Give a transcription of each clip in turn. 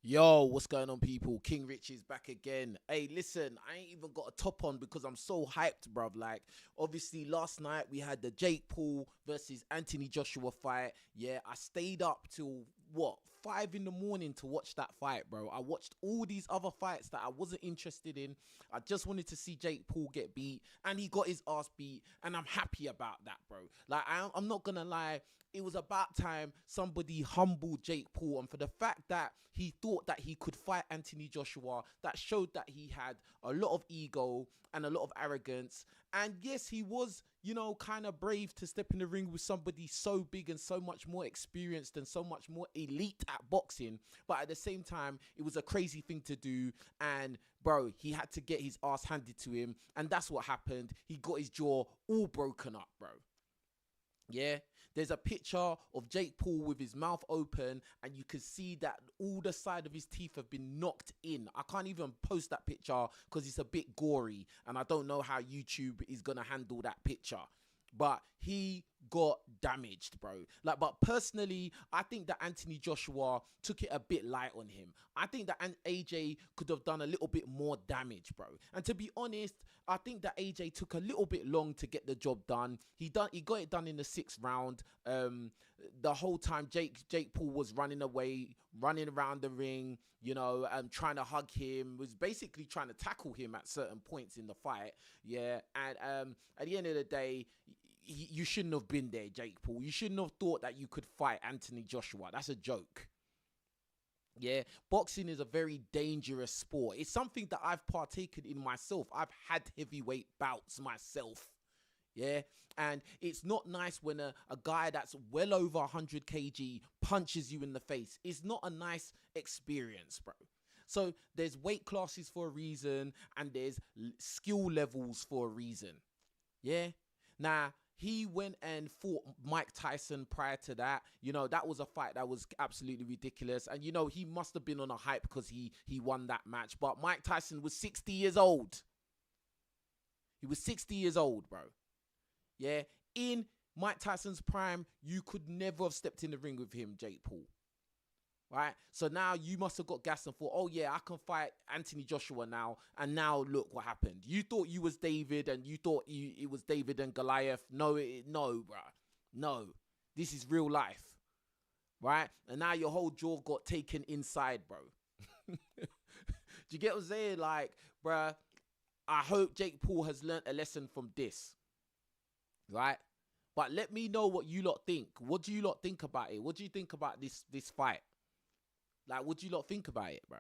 Yo, what's going on, people? King Rich is back again. Hey, listen, I ain't even got a top on because I'm so hyped, bruv. Like, obviously, last night we had the Jake Paul versus Anthony Joshua fight. Yeah, I stayed up till what, 5 in the morning to watch that fight, bro. I watched all these other fights that I wasn't interested in. I just wanted to see Jake Paul get beat, and he got his ass beat, and I'm happy about that, bro. Like, I'm not gonna lie, it was about time somebody humbled Jake Paul, and for the fact that he thought that he could fight Anthony Joshua, that showed that he had a lot of ego and a lot of arrogance. And yes, he was, kind of brave to step in the ring with somebody so big and so much more experienced and so much more elite at boxing. But at the same time, it was a crazy thing to do. And bro, he had to get his ass handed to him. And that's what happened. He got his jaw all broken up, bro. Yeah, there's a picture of Jake Paul with his mouth open, and you can see that all the side of his teeth have been knocked in. I can't even post that picture because it's a bit gory, and I don't know how YouTube is gonna handle that picture. But he got damaged, bro. Like, but personally, I think that Anthony Joshua took it a bit light on him. I think that AJ could have done a little bit more damage, bro. And to be honest, I think that AJ took a little bit long to get the job done. He got it done in the 6th round. The whole time Jake Paul was running away, running around the ring, trying to hug him, was basically trying to tackle him at certain points in the fight. Yeah, and at the end of the day, you shouldn't have been there, Jake Paul. You shouldn't have thought that you could fight Anthony Joshua. That's a joke. Yeah, boxing is a very dangerous sport. It's something that I've partaken in myself. I've had heavyweight bouts myself. Yeah, and it's not nice when a guy that's well over 100 kg punches you in the face. It's not a nice experience, bro. So there's weight classes for a reason, and there's skill levels for a reason. Yeah. Now, he went and fought Mike Tyson prior to that. That was a fight that was absolutely ridiculous. And, he must have been on a hype because he won that match. But Mike Tyson was 60 years old. He was 60 years old, bro. Yeah. In Mike Tyson's prime, you could never have stepped in the ring with him, Jake Paul. Right? So now you must have got gas and thought, oh yeah, I can fight Anthony Joshua now. And now look what happened. You thought you was David and you thought it was David and Goliath. No, bruh. No. This is real life. Right? And now your whole jaw got taken inside, bro. Do you get what I'm saying? Like, bruh, I hope Jake Paul has learnt a lesson from this. Right? But let me know what you lot think. What do you lot think about it? What do you think about this fight? Like, what do you lot think about it, bro?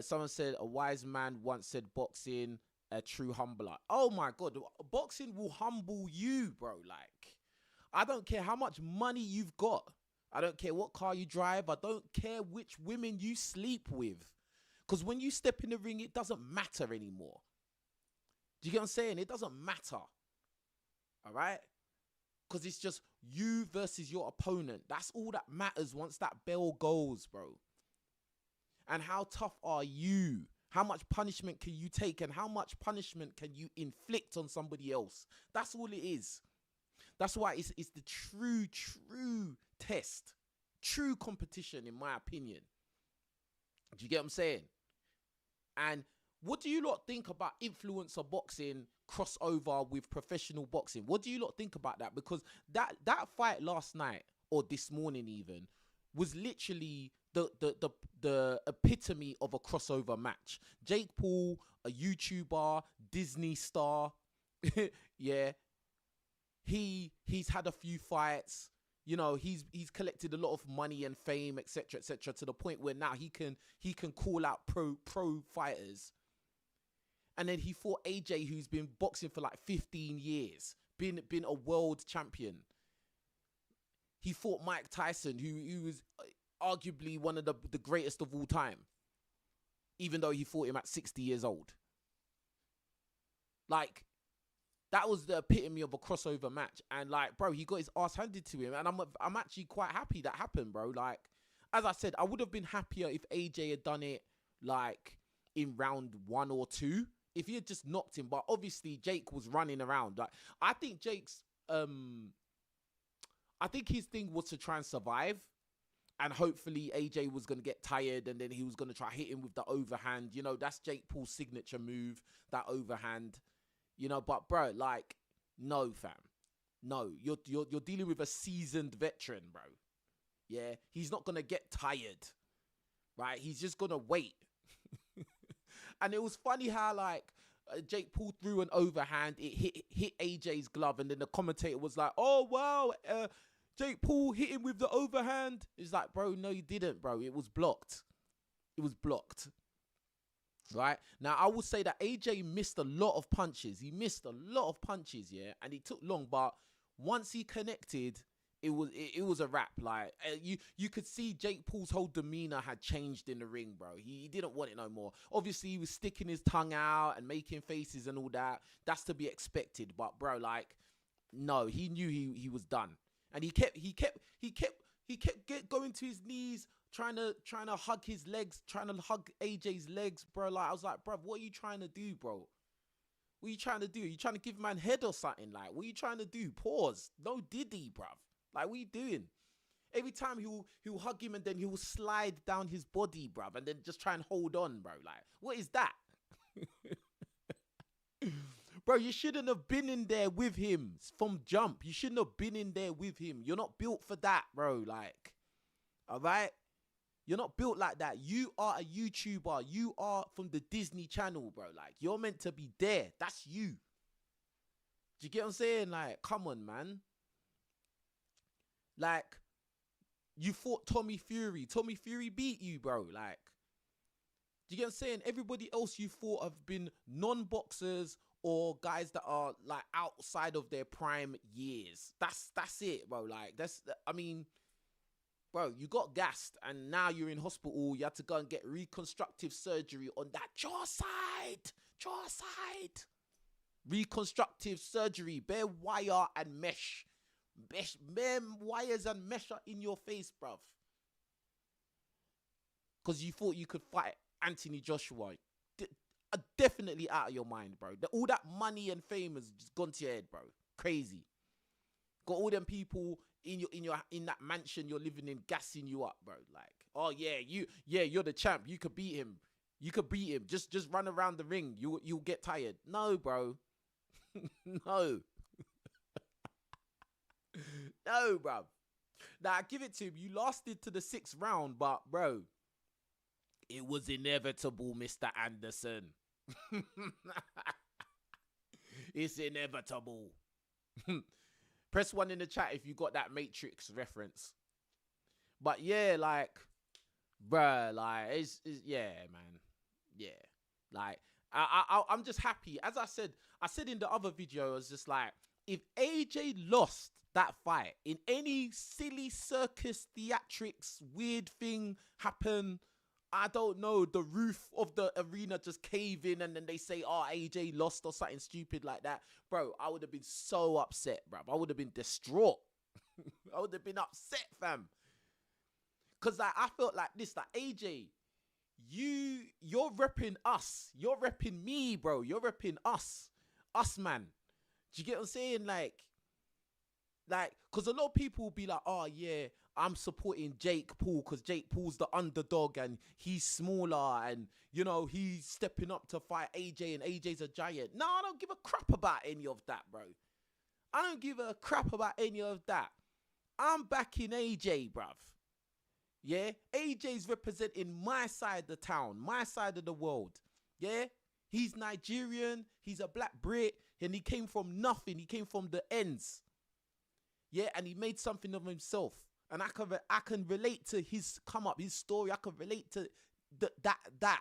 Someone said, a wise man once said boxing, a true humbler. Oh my God, boxing will humble you, bro. Like, I don't care how much money you've got. I don't care what car you drive. I don't care which women you sleep with. Because when you step in the ring, it doesn't matter anymore. Do you get what I'm saying? It doesn't matter. All right? Because it's just you versus your opponent. That's all that matters once that bell goes, bro. And how tough are you? How much punishment can you take? And how much punishment can you inflict on somebody else? That's all it is. That's why it's the true test. True competition, in my opinion. Do you get what I'm saying? And what do you lot think about influencer boxing crossover with professional boxing? What do you lot think about that? Because that fight last night, or this morning even, was literally the epitome of a crossover match. Jake Paul, a YouTuber, Disney star, yeah, he's had a few fights. He's collected a lot of money and fame, etc., to the point where now he can call out pro fighters. And then he fought AJ, who's been boxing for like 15 years, been a world champion. He fought Mike Tyson, who was arguably one of the greatest of all time, even though he fought him at 60 years old. Like, that was the epitome of a crossover match. And like, bro, he got his ass handed to him. And I'm actually quite happy that happened, bro. Like, as I said, I would have been happier if AJ had done it like in round 1 or 2. If he had just knocked him. But obviously Jake was running around. Like, I think his thing was to try and survive. And hopefully AJ was going to get tired and then he was going to try hit him with the overhand. You know, that's Jake Paul's signature move, that overhand. You know, but bro, like, no, fam. No, you're dealing with a seasoned veteran, bro. Yeah, he's not going to get tired, right? He's just going to wait. And it was funny how, like, Jake Paul threw an overhand. It hit AJ's glove. And then the commentator was like, oh, wow, Jake Paul hit him with the overhand. It's like, bro, no, you didn't, bro. It was blocked. It was blocked. Right? Now, I will say that AJ missed a lot of punches. He missed a lot of punches, yeah? And it took long. But once he connected, it was a wrap. Like, you could see Jake Paul's whole demeanor had changed in the ring, bro. He didn't want it no more. Obviously, he was sticking his tongue out and making faces and all that. That's to be expected. But, bro, like, no, he knew he was done. And he kept going to his knees, trying to hug his legs, trying to hug AJ's legs, bro. Like, I was like, bro, what are you trying to do, bro? What are you trying to do? Are you trying to give man head or something? Like, what are you trying to do? Pause. No diddy, bruv. Like, what are you doing? Every time he'll hug him and then he'll slide down his body, bruv, and then just try and hold on, bro. Like, what is that? Bro, you shouldn't have been in there with him from jump. You shouldn't have been in there with him. You're not built for that, bro. Like, all right? You're not built like that. You are a YouTuber. You are from the Disney Channel, bro. Like, you're meant to be there. That's you. Do you get what I'm saying? Like, come on, man. Like, you fought Tommy Fury. Tommy Fury beat you, bro. Like, do you get what I'm saying? Everybody else you fought have been non-boxers or guys that are, like, outside of their prime years. That's it, bro. Like, I mean, bro, you got gassed and now you're in hospital. You had to go and get reconstructive surgery on that jaw side. Reconstructive surgery, bare wire and mesh. Bare wires and mesh are in your face, bruv. Because you thought you could fight Anthony Joshua. Definitely out of your mind, bro. All that money and fame has just gone to your head, bro. Crazy. Got all them people in that mansion you're living in gassing you up, bro. Like, oh yeah, you're the champ. You could beat him. Just run around the ring. You'll get tired. No, bro. No. No, bro. Now, I give it to him. You lasted to the 6th round, but, bro, it was inevitable, Mr. Anderson. It's inevitable. Press 1 in the chat if you got that Matrix reference. But, yeah, like, bruh, like, it's yeah, man. Yeah. Like, I'm just happy. As I said in the other video, I was just like, if AJ lost that fight in any silly circus theatrics weird thing happen, I don't know, the roof of the arena just cave in and then they say, oh, AJ lost or something stupid like that, bro, I would have been so upset, bro. I would have been distraught. I would have been upset, fam. Because like, I felt like this, like, AJ, you're repping us. You're repping me, bro. You're repping us. Us, man. Do you get what I'm saying? Like, because a lot of people will be like, oh, yeah, I'm supporting Jake Paul because Jake Paul's the underdog and he's smaller and, you know, he's stepping up to fight AJ and AJ's a giant. No, I don't give a crap about any of that, bro. I don't give a crap about any of that. I'm backing AJ, bruv. Yeah? AJ's representing my side of the town, my side of the world. Yeah? He's Nigerian, he's a black Brit, and he came from nothing. He came from the ends. Yeah, and he made something of himself. And I can relate to his come up, his story. I can relate to that.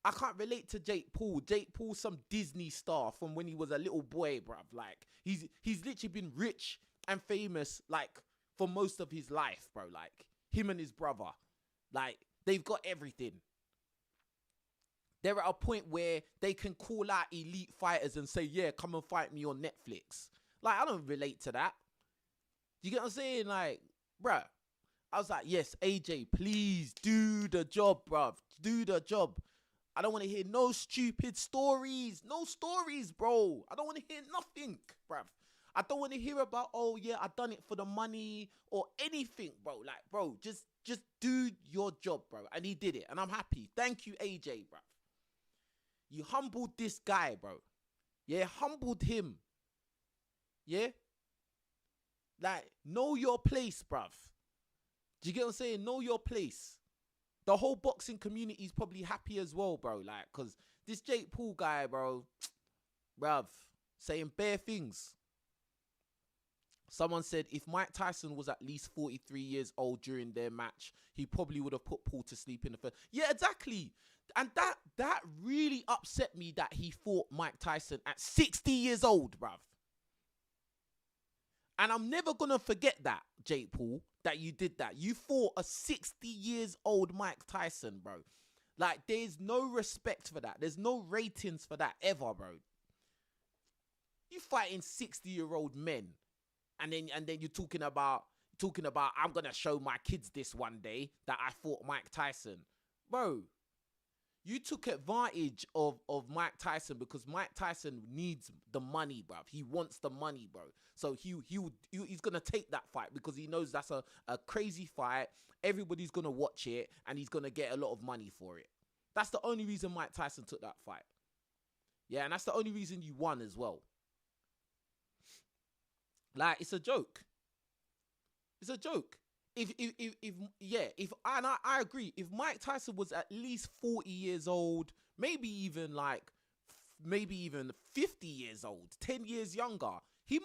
I can't relate to Jake Paul. Jake Paul's some Disney star from when he was a little boy, bruv. Like, he's literally been rich and famous, like, for most of his life, bro. Like, him and his brother. Like, they've got everything. They're at a point where they can call out elite fighters and say, yeah, come and fight me on Netflix. Like, I don't relate to that. You get what I'm saying? Like, bruh, I was like, yes, AJ, please do the job, bruv. Do the job. I don't want to hear no stupid stories. No stories, bro. I don't want to hear nothing, bruv. I don't want to hear about, oh yeah, I done it for the money or anything, bro. Like, bro, just do your job, bro. And he did it, and I'm happy. Thank you, AJ, bro. You humbled this guy, bro. Yeah, humbled him. Yeah? Like, know your place, bruv. Do you get what I'm saying? Know your place. The whole boxing community is probably happy as well, bro. Like, because this Jake Paul guy, bro, bruv, saying bare things. Someone said if Mike Tyson was at least 43 years old during their match, he probably would have put Paul to sleep in the first. Yeah, exactly. And that really upset me that he fought Mike Tyson at 60 years old, bruv. And I'm never going to forget that, Jake Paul, that you did that. You fought a 60 years old Mike Tyson, bro. Like, there's no respect for that. There's no ratings for that ever, bro. You fighting 60-year-old men. And then you're talking about I'm going to show my kids this one day that I fought Mike Tyson. Bro, you took advantage of Mike Tyson because Mike Tyson needs the money, bruv. He wants the money, bro. So he's going to take that fight because he knows that's a crazy fight. Everybody's going to watch it and he's going to get a lot of money for it. That's the only reason Mike Tyson took that fight. Yeah, and that's the only reason you won as well. Like, it's a joke. It's a joke. I agree. If Mike Tyson was at least 40 years old, maybe even 50 years old, 10 years younger, he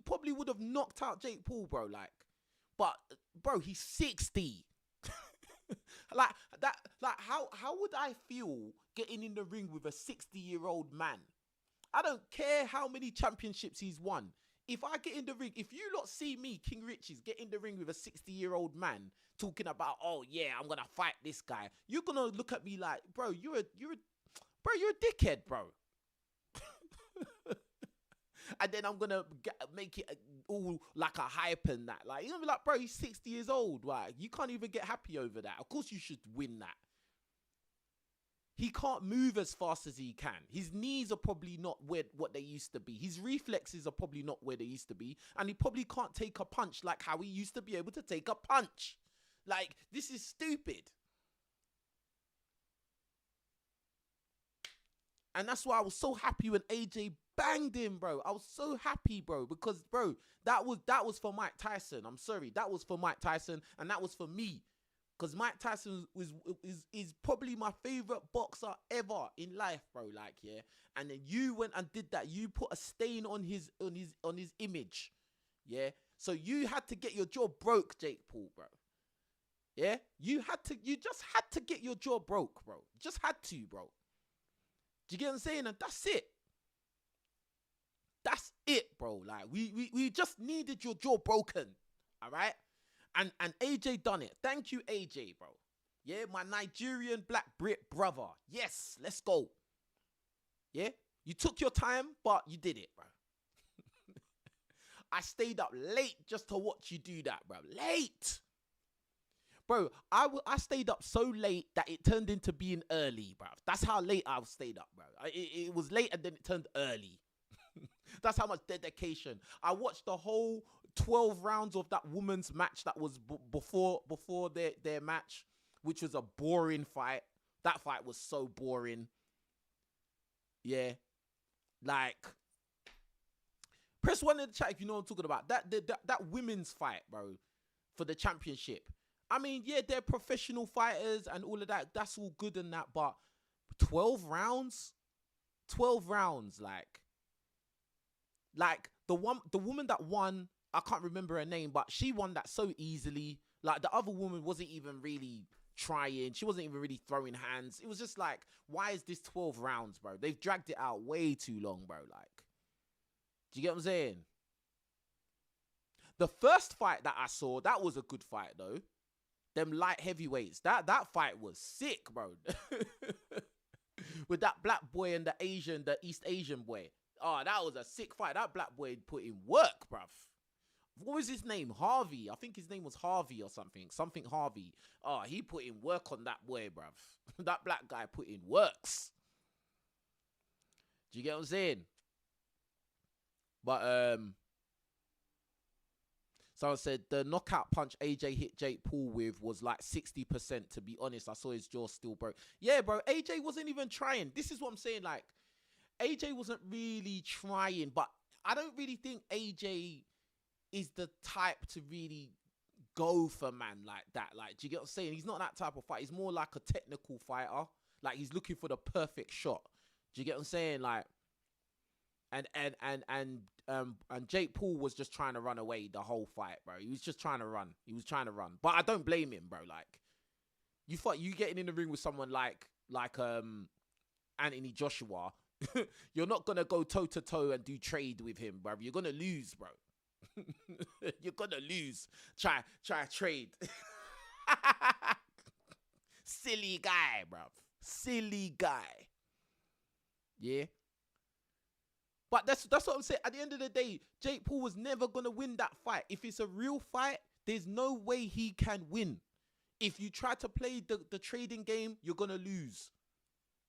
probably would have knocked out Jake Paul, bro. Like, but bro, he's 60. How would I feel getting in the ring with a 60-year-old man? I don't care how many championships he's won. If I get in the ring, if you lot see me, King Riches, get in the ring with a 60-year-old man talking about, oh yeah, I'm gonna fight this guy, you're gonna look at me like, bro, you're a dickhead, bro. And then I'm gonna make it all like a hype and that. Like, you're gonna be like, bro, he's 60 years old. Like, you can't even get happy over that. Of course you should win that. He can't move as fast as he can. His knees are probably not what they used to be. His reflexes are probably not where they used to be. And he probably can't take a punch like how he used to be able to take a punch. Like, this is stupid. And that's why I was so happy when AJ banged him, bro. I was so happy, bro, because, bro, that was for Mike Tyson. I'm sorry. That was for Mike Tyson, and that was for me. Because Mike Tyson is probably my favorite boxer ever in life, bro. Like, yeah. And then you went and did that. You put a stain on his image. Yeah. So you had to get your jaw broke, Jake Paul, bro. Yeah. You just had to get your jaw broke, bro. Just had to, bro. Do you get what I'm saying? And that's it. That's it, bro. Like, we just needed your jaw broken. All right. And AJ done it. Thank you, AJ, bro. Yeah, my Nigerian black Brit brother. Yes, let's go. Yeah, you took your time, but you did it, bro. I stayed up late just to watch you do that, bro. Late. Bro, I stayed up so late that it turned into being early, bro. That's how late I stayed up, bro. It was late and then it turned early. That's how much dedication. I watched the whole 12 rounds of that women's match that was before their match, which was a boring fight. That fight was so boring. Yeah. Like, press 1 in the chat if you know what I'm talking about. That women's fight, bro, for the championship. I mean, yeah, they're professional fighters and all of that. That's all good and that, but 12 rounds? 12 rounds, like the woman that won, I can't remember her name, but she won that so easily. Like, the other woman wasn't even really trying. She wasn't even really throwing hands. It was just like, why is this 12 rounds, bro? They've dragged it out way too long, bro. Like, do you get what I'm saying? The first fight that I saw, that was a good fight, though. Them light heavyweights. That fight was sick, bro. With that black boy and the East Asian boy. Oh, that was a sick fight. That black boy put in work, bruv. What was his name? Harvey. I think his name was Harvey or something. Something Harvey. Oh, he put in work on that boy, bruv. That black guy put in works. Do you get what I'm saying? But, Someone said the knockout punch AJ hit Jake Paul with was like 60%. To be honest, I saw his jaw still broke. Yeah, bro. AJ wasn't even trying. This is what I'm saying. Like, AJ wasn't really trying, but I don't really think AJ is the type to really go for man like that. Like, do you get what I'm saying? He's not that type of fight. He's more like a technical fighter. Like, he's looking for the perfect shot. Do you get what I'm saying? Like, and Jake Paul was just trying to run away the whole fight, bro. He was just trying to run. He was trying to run. But I don't blame him, bro. Like, you getting in the ring with someone like Anthony Joshua, you're not gonna go toe to toe and do trade with him, bro. You're gonna lose, bro. You're gonna lose. Try trade. Silly guy, bro. Silly guy. Yeah. But that's what I'm saying. At the end of the day, Jake Paul was never gonna win that fight. If it's a real fight, there's no way he can win. If you try to play the trading game, you're gonna lose.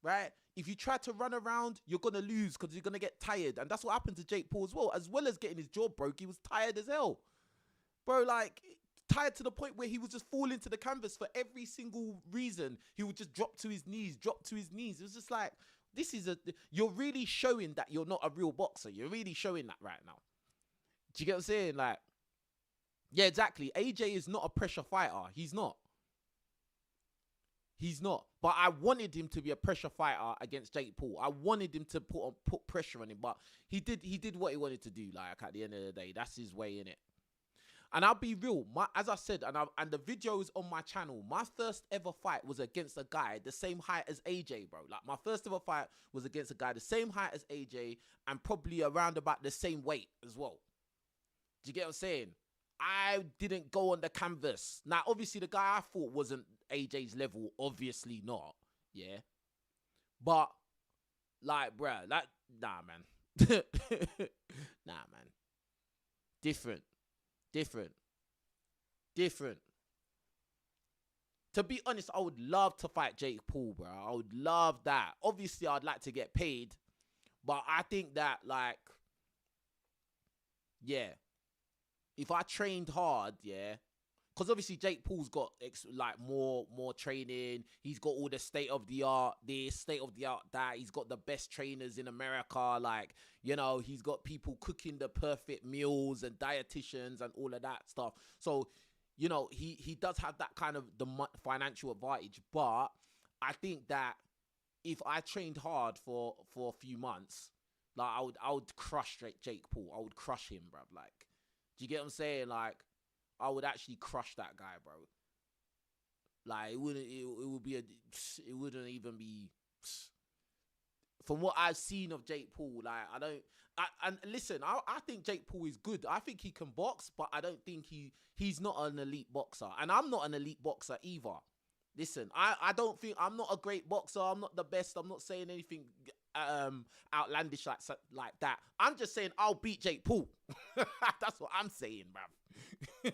Right? If you try to run around, you're gonna lose because you're gonna get tired. And that's what happened to Jake Paul as well as getting his jaw broke. He was tired as hell. Bro, like, tired to the point where he was just falling to the canvas for every single reason. He would just drop to his knees. It was just like, you're really showing that you're not a real boxer. You're really showing that right now. Do you get what I'm saying? Like, yeah, exactly. AJ is not a pressure fighter. He's not. But I wanted him to be a pressure fighter against Jake Paul. I wanted him to put pressure on him, but he did what he wanted to do. Like, at the end of the day, that's his way, innit? And I'll be real, as I said, and the video is on my channel. My first ever fight was against a guy the same height as AJ, bro. Like, my first ever fight was against a guy the same height as AJ and probably around about the same weight as well. Do you get what I'm saying? I didn't go on the canvas. Now, obviously, the guy I fought wasn't AJ's level. Obviously not. Yeah. But, like, bruh, nah, man. Nah, man. Different. To be honest, I would love to fight Jake Paul, bro. I would love that. Obviously, I'd like to get paid. But I think that, like, yeah. If I trained hard, yeah, because obviously Jake Paul's got more training. He's got all the state of the art this, state of the art that. He's got the best trainers in America. Like, you know, he's got people cooking the perfect meals and dietitians and all of that stuff. So, you know, he does have that kind of the financial advantage. But I think that if I trained hard for a few months, like, I would crush Jake Paul. I would crush him, bruv. Like, do you get what I'm saying? Like, I would actually crush that guy, bro. Like, it wouldn't even be, from what I've seen of Jake Paul. Like, and listen, I think Jake Paul is good. I think he can box, but I don't think he's not an elite boxer. And I'm not an elite boxer either. Listen, I don't think, I'm not a great boxer. I'm not the best. I'm not saying anything outlandish like that. I'm just saying I'll beat Jake Paul. That's what I'm saying, bruv.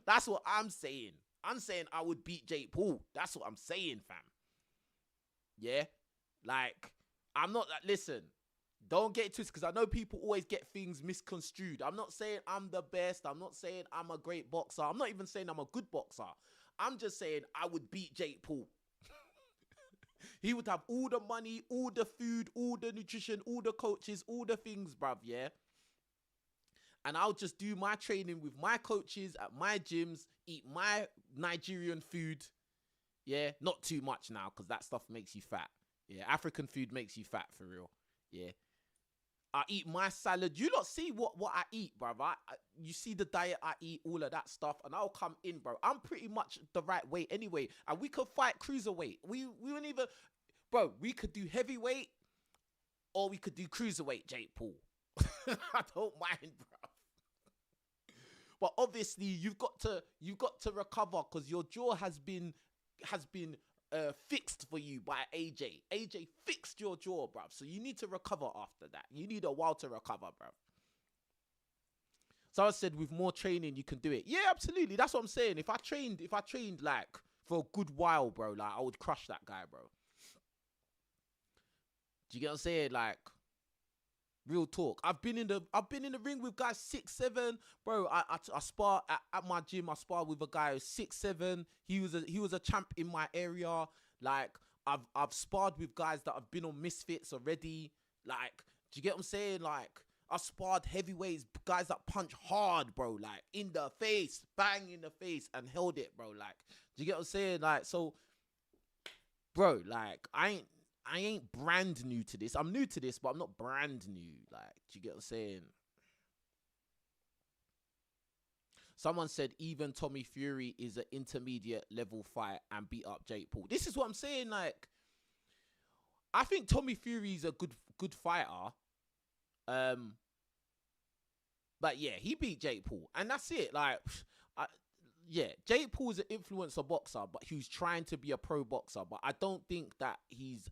That's what I'm saying. I'm saying I would beat Jake Paul. That's what I'm saying, fam. Yeah? Like, I'm not, listen, don't get it twisted, because I know people always get things misconstrued. I'm not saying I'm the best. I'm not saying I'm a great boxer. I'm not even saying I'm a good boxer. I'm just saying I would beat Jake Paul. He would have all the money, all the food, all the nutrition, all the coaches, all the things, bruv, yeah? And I'll just do my training with my coaches at my gyms, eat my Nigerian food, yeah? Not too much now, because that stuff makes you fat. Yeah, African food makes you fat, for real. Yeah. I eat my salad. You lot see what I eat, bruv. You see the diet I eat, all of that stuff, and I'll come in, bro. I'm pretty much the right weight anyway. And we could fight cruiserweight. We wouldn't even... Bro, we could do heavyweight or we could do cruiserweight, Jake Paul. I don't mind, bro. But obviously, you've got to recover, because your jaw has been fixed for you by AJ. AJ fixed your jaw, bruv. So you need to recover after that. You need a while to recover, bruv. So I said, with more training, you can do it. Yeah, absolutely. That's what I'm saying. If I trained like for a good while, bro, like, I would crush that guy, bro. Do you get what I'm saying? Like, Real talk. I've been in the ring with guys 6'7", bro. I spar at my gym. I sparred with a guy who's 6'7". He was a champ in my area. Like I've sparred with guys that have been on Misfits already. Like, do you get what I'm saying? Like I sparred heavyweights, guys that punch hard, bro. Like in the face, bang in the face, and held it, bro. Like, do you get what I'm saying? Like, so, bro, like I ain't brand new to this. I'm new to this, but I'm not brand new. Like, do you get what I'm saying? Someone said even Tommy Fury is an intermediate level fight and beat up Jake Paul. This is what I'm saying. Like, I think Tommy Fury is a good fighter. Um, but yeah, he beat Jake Paul, and that's it. Like, I, yeah, Jake Paul is an influencer boxer, but he's trying to be a pro boxer. But I don't think that he's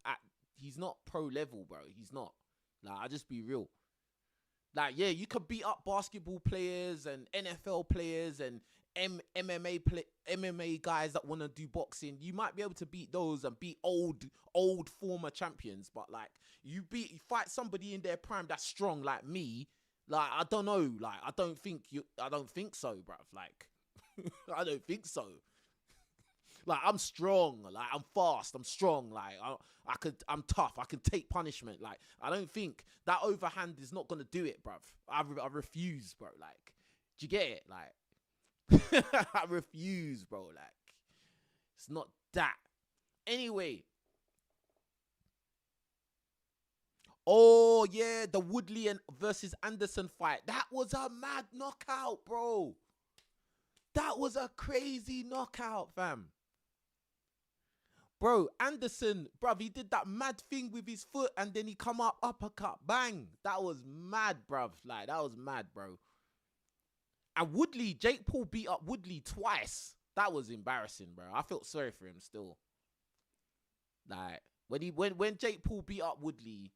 not pro level, bro. He's not. Like, I just be real. Like, yeah, you could beat up basketball players and NFL players and MMA guys that want to do boxing. You might be able to beat those and beat old former champions. But like, you fight somebody in their prime that's strong like me. Like, I don't know. Like, I don't think so, bruv. Like, I don't think so. Like, I'm strong. Like, I'm fast. I'm strong. Like, I'm tough. I can take punishment. Like, I don't think that overhand is not gonna do it, bruv. I refuse, bro. Like, do you get it? Like, I refuse, bro. Like, it's not that. Anyway. Oh yeah, the Woodley versus Anderson fight. That was a mad knockout, bro. That was a crazy knockout, fam. Bro, Anderson, bruv, he did that mad thing with his foot and then he come up, uppercut, bang. That was mad, bruv. Like, that was mad, bro. And Woodley, Jake Paul beat up Woodley twice. That was embarrassing, bro. I felt sorry for him still. Like, when Jake Paul beat up Woodley,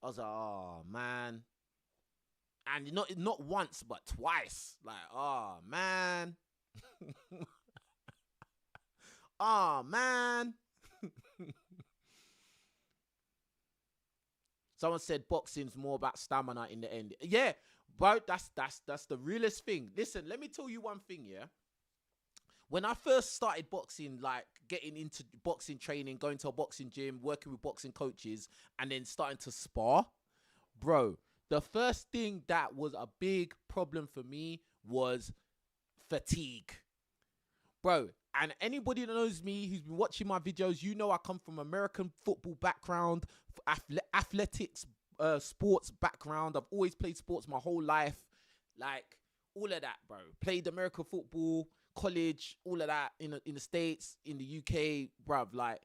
I was like, oh, man. And not once, but twice. Like, oh, man. Oh, man. Someone said boxing's more about stamina in the end. Yeah, bro, that's the realest thing. Listen, let me tell you one thing, yeah. When I first started boxing, like getting into boxing training, going to a boxing gym, working with boxing coaches, and then starting to spar, bro, the first thing that was a big problem for me was fatigue. Bro, and anybody that knows me, who's been watching my videos, you know I come from American football background, athletics, sports background. I've always played sports my whole life. Like, all of that, bro. Played American football, college, all of that in the States, in the UK, bruv. Like,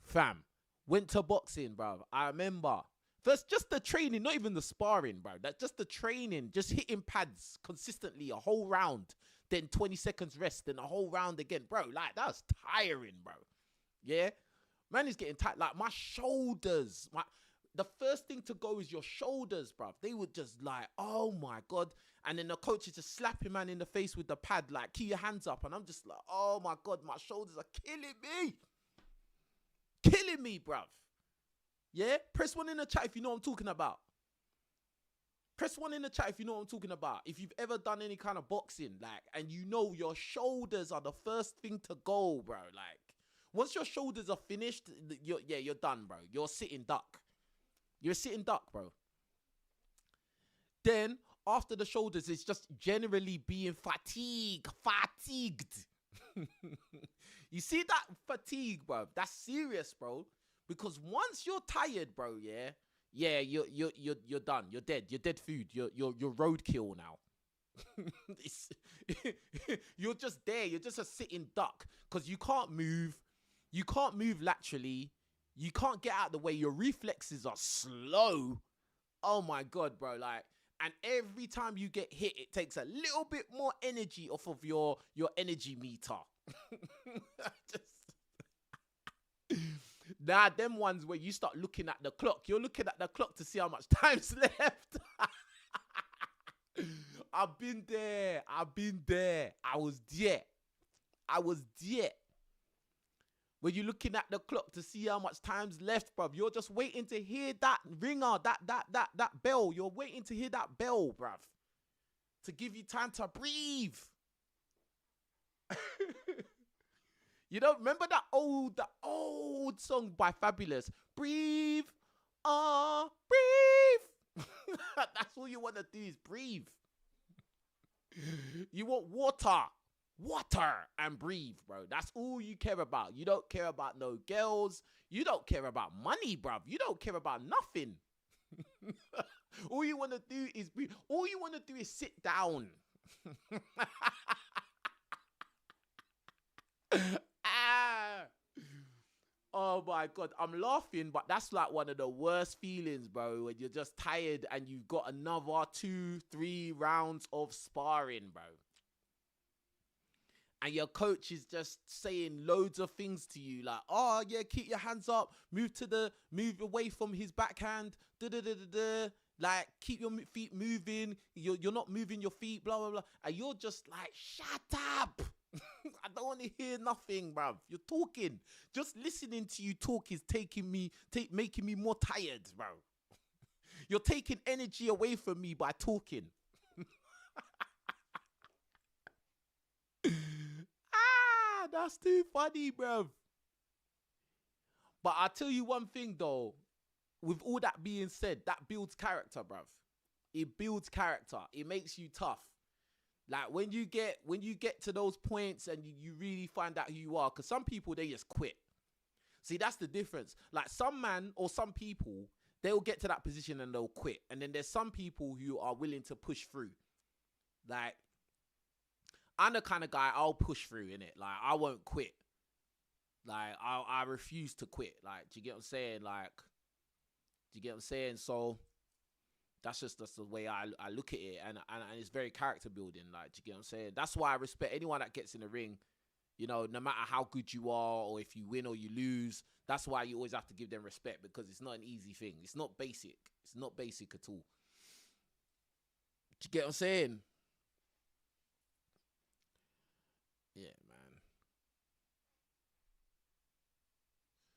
fam. Went to boxing, bruv. I remember. First, just the training, not even the sparring, bro. That just the training, just hitting pads consistently a whole round. Then 20 seconds rest, then a whole round again. Bro, like, that's tiring, bro. Yeah? Man is getting tight. Like, my shoulders. The first thing to go is your shoulders, bro. They would just like, oh, my God. And then the coach is just slapping man in the face with the pad, like, keep your hands up. And I'm just like, oh, my God, my shoulders are killing me. Killing me, bruv. Yeah? Press 1 in the chat if you know what I'm talking about. Press 1 in the chat if you know what I'm talking about. If you've ever done any kind of boxing, like, and you know your shoulders are the first thing to go, bro. Like, once your shoulders are finished, you're done, bro. You're sitting duck. You're a sitting duck, bro. Then, after the shoulders, it's just generally being fatigued. You see that fatigue, bro? That's serious, bro. Because once you're tired, bro, yeah, you're done. You're dead. You're dead food. You're roadkill now. You're just there. You're just a sitting duck because you can't move. You can't move laterally. You can't get out of the way. Your reflexes are slow. Oh my God, bro. Like, and every time you get hit, it takes a little bit more energy off of your energy meter. Nah, them ones where you start looking at the clock. You're looking at the clock to see how much time's left. I've been there. I was there. When you're looking at the clock to see how much time's left, bruv, you're just waiting to hear that ringer, that bell. You're waiting to hear that bell, bruv, to give you time to breathe. You don't remember that old song by Fabulous? Breathe, breathe. That's all you want to do is breathe. You want water and breathe, bro. That's all you care about. You don't care about no girls. You don't care about money, bruv. You don't care about nothing. All you want to do is breathe. All you want to do is sit down. Oh my God, I'm laughing, but that's like one of the worst feelings, bro, when you're just tired and you've got another 2-3 rounds of sparring, bro. And your coach is just saying loads of things to you, like, oh yeah, keep your hands up, move away from his backhand, like keep your feet moving, you're not moving your feet, blah blah blah, and you're just like, shut up. I don't want to hear nothing, bruv. You're talking. Just listening to you talk is making me more tired, bro. You're taking energy away from me by talking. That's too funny, bruv. But I'll tell you one thing, though. With all that being said, that builds character, bruv. It builds character. It makes you tough. Like when you get to those points and you really find out who you are, because some people, they just quit. See, that's the difference. Like some man or some people, they'll get to that position and they'll quit. And then there's some people who are willing to push through. Like, I'm the kind of guy, I'll push through, innit? Like, I won't quit. Like, I refuse to quit. Like, do you get what I'm saying? Like, do you get what I'm saying? So that's the way I look at it, and it's very character building. Like, do you get what I'm saying? That's why I respect anyone that gets in the ring. You know, no matter how good you are, or if you win or you lose, that's why you always have to give them respect, because it's not an easy thing. It's not basic. It's not basic at all. Do you get what I'm saying? Yeah, man.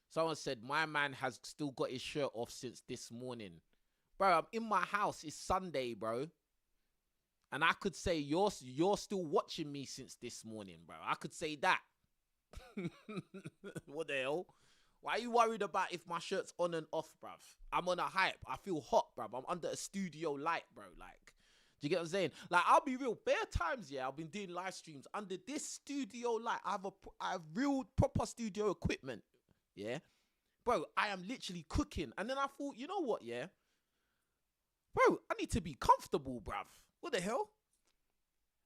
Someone said, my man has still got his shirt off since this morning. Bro, I'm in my house. It's Sunday, bro. And I could say you're still watching me since this morning, bro. I could say that. What the hell? Why are you worried about if my shirt's on and off, bruv? I'm on a hype. I feel hot, bruv. I'm under a studio light, bro. Like, do you get what I'm saying? Like, I'll be real. Bare times, yeah, I've been doing live streams under this studio light. I have real proper studio equipment, yeah? Bro, I am literally cooking. And then I thought, you know what, yeah? Bro, I need to be comfortable, bruv. What the hell?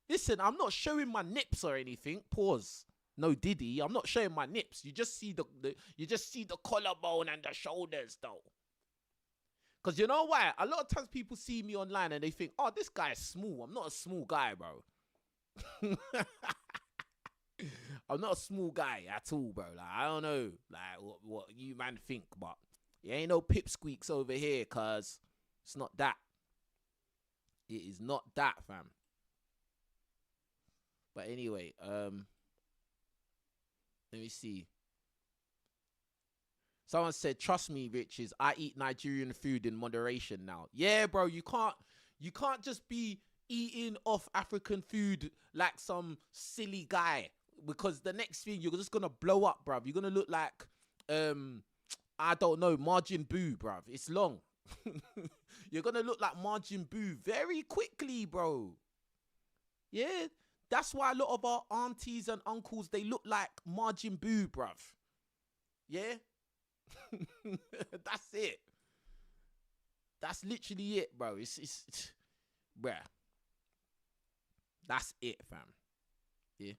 Listen, I'm not showing my nips or anything. Pause. No Diddy. I'm not showing my nips. You just see the collarbone and the shoulders, though. Because you know why? A lot of times people see me online and they think, oh, this guy is small. I'm not a small guy, bro. I'm not a small guy at all, bro. Like, I don't know, like, what you man think, but it ain't no pipsqueaks over here, cuz it's not that. It is not that, fam. But anyway, let me see. Someone said, trust me, Riches, I eat Nigerian food in moderation now. Yeah, bro, you can't just be eating off African food like some silly guy, because the next thing you're just gonna blow up, bruv. You're gonna look like I don't know, Margin Boo, bruv. It's long. You're gonna look like Margin Boo very quickly, bro. Yeah, that's why a lot of our aunties and uncles, they look like Margin Boo, bruv. Yeah. That's it. That's literally it, bro. It's bruh. That's it, fam. Yeah.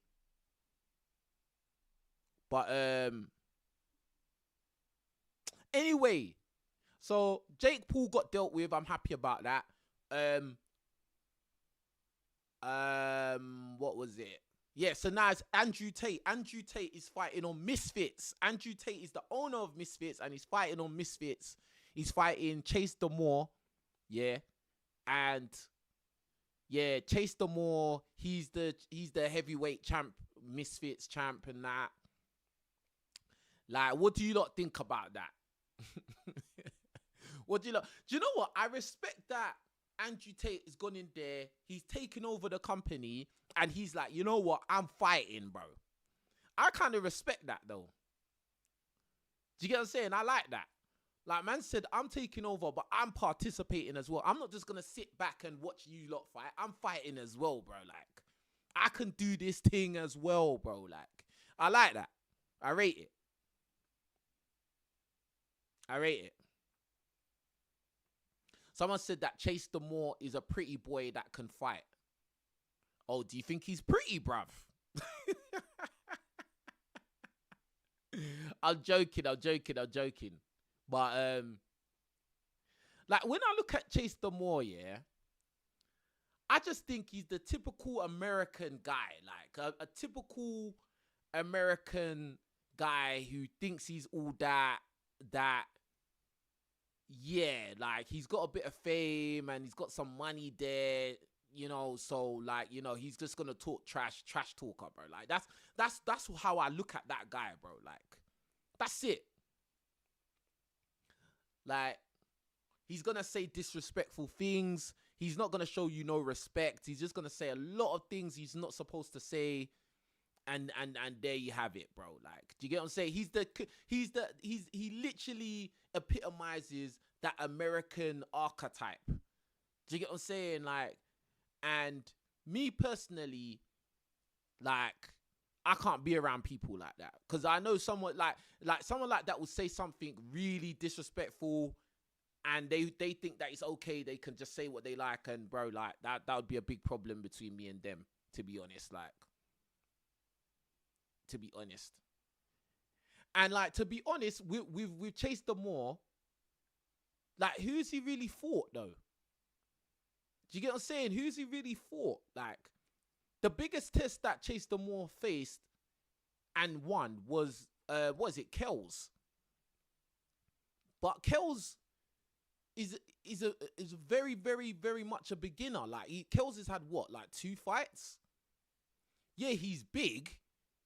But anyway, so Jake Paul got dealt with. I'm happy about that. What was it? Yeah, so now it's Andrew Tate. Andrew Tate is fighting on Misfits. Andrew Tate is the owner of Misfits, and he's fighting on Misfits. He's fighting Chase Damore. Yeah. And yeah, Chase Damore, he's the heavyweight champ, Misfits champ and that. Like, what do you lot think about that? What do you lot? Do you know what? I respect that Andrew Tate has gone in there. He's taken over the company, and he's like, you know what? I'm fighting, bro. I kind of respect that though. Do you get what I'm saying? I like that. Like, man said, I'm taking over, but I'm participating as well. I'm not just gonna sit back and watch you lot fight. I'm fighting as well, bro. Like, I can do this thing as well, bro. Like, I like that. I rate it. I rate it. Someone said that Chase the Moore is a pretty boy that can fight. Oh, do you think he's pretty, bruv? I'm joking. But like, when I look at Chase the Moore, yeah, I just think he's the typical American guy, like a typical American guy who thinks he's all that. Yeah, like, he's got a bit of fame and he's got some money there, so, like, he's just gonna talk trash talker, bro. Like, that's how I look at that guy, bro. Like, that's it. Like, he's gonna say disrespectful things. He's not gonna show you no respect. He's just gonna say a lot of things he's not supposed to say. And there you have it, bro. Like, do you get what I'm saying? He literally epitomizes that American archetype. Do you get what I'm saying? Like, and me personally, like, I can't be around people like that, because I know someone like someone like that will say something really disrespectful, and they think that it's okay. They can just say what they like, and bro, like, that would be a big problem between me and them, to be honest. Like, to be honest. And, like, to be honest, we've chased them more. Like, who's he really fought though? Do you get what I'm saying? Who's he really fought? Like, the biggest test that Chase the Moore faced and won was what is it, Kells? But Kells is very, very, very much a beginner. Like, Kells has had what, like 2 fights? Yeah, he's big.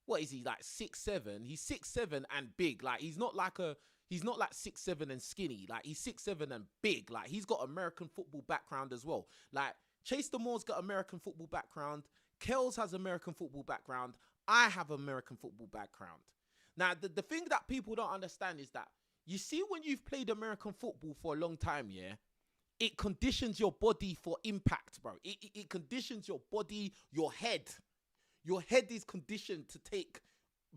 What is he, like 6'7"? He's 6'7" and big. Like, he's not like 6'7" and skinny. Like, he's 6'7" and big. Like, he's got American football background as well. Like, Chase the Moore's got American football background. Kells has American football background. I have American football background. Now, the thing that people don't understand is that, you see, when you've played American football for a long time, yeah, it conditions your body for impact, bro. It conditions your body, your head. Your head is conditioned to take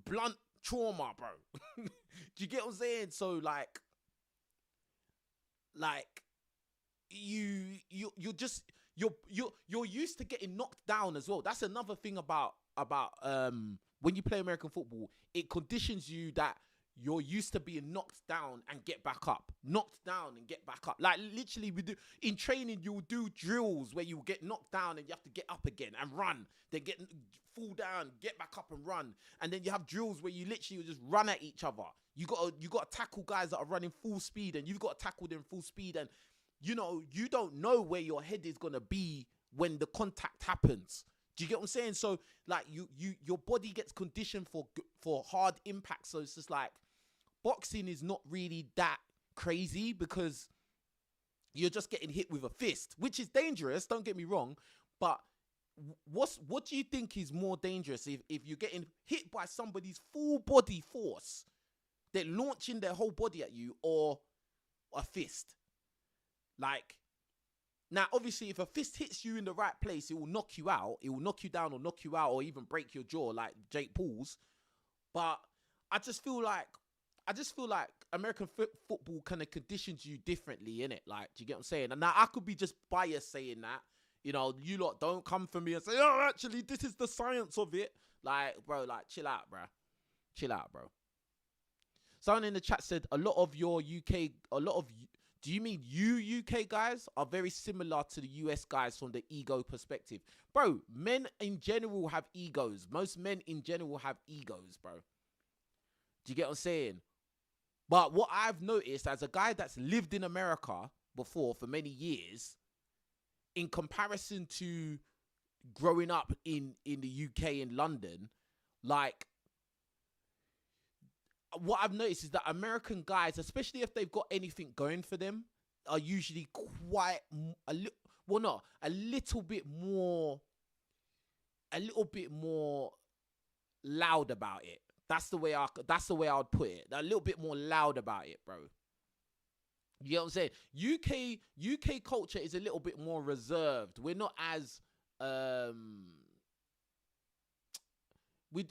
blunt trauma, bro. Do you get what I'm saying? So, like you're used to getting knocked down as well. That's another thing about when you play American football. It conditions you that you're used to being knocked down and get back up. Knocked down and get back up. Like, literally, in training, you'll do drills where you get knocked down and you have to get up again and run. Then fall down, get back up and run. And then you have drills where you literally just run at each other. You got to tackle guys that are running full speed, and you've got to tackle them full speed. And, you don't know where your head is going to be when the contact happens. Do you get what I'm saying? So, like, your body gets conditioned for hard impact. So it's just like, boxing is not really that crazy, because you're just getting hit with a fist, which is dangerous, don't get me wrong. But what do you think is more dangerous, if you're getting hit by somebody's full body force, they're launching their whole body at you, or a fist? Like, now, obviously, if a fist hits you in the right place, it will knock you out. It will knock you down, or knock you out, or even break your jaw, like Jake Paul's. But I just feel like American football kind of conditions you differently, innit? Like, do you get what I'm saying? And now I could be just biased saying that. You lot don't come for me and say, oh, actually, this is the science of it. Like, bro, like, chill out, bro. Chill out, bro. Someone in the chat said, do you mean you UK guys are very similar to the US guys from the ego perspective? Bro, men in general have egos. Most men in general have egos, bro. Do you get what I'm saying? But what I've noticed, as a guy that's lived in America before for many years, in comparison to growing up in the UK in London, like, what I've noticed is that American guys, especially if they've got anything going for them, are usually quite a little bit more loud about it. That's the way I would put it. A little bit more loud about it, bro. You know what I'm saying? UK culture is a little bit more reserved. We're not as we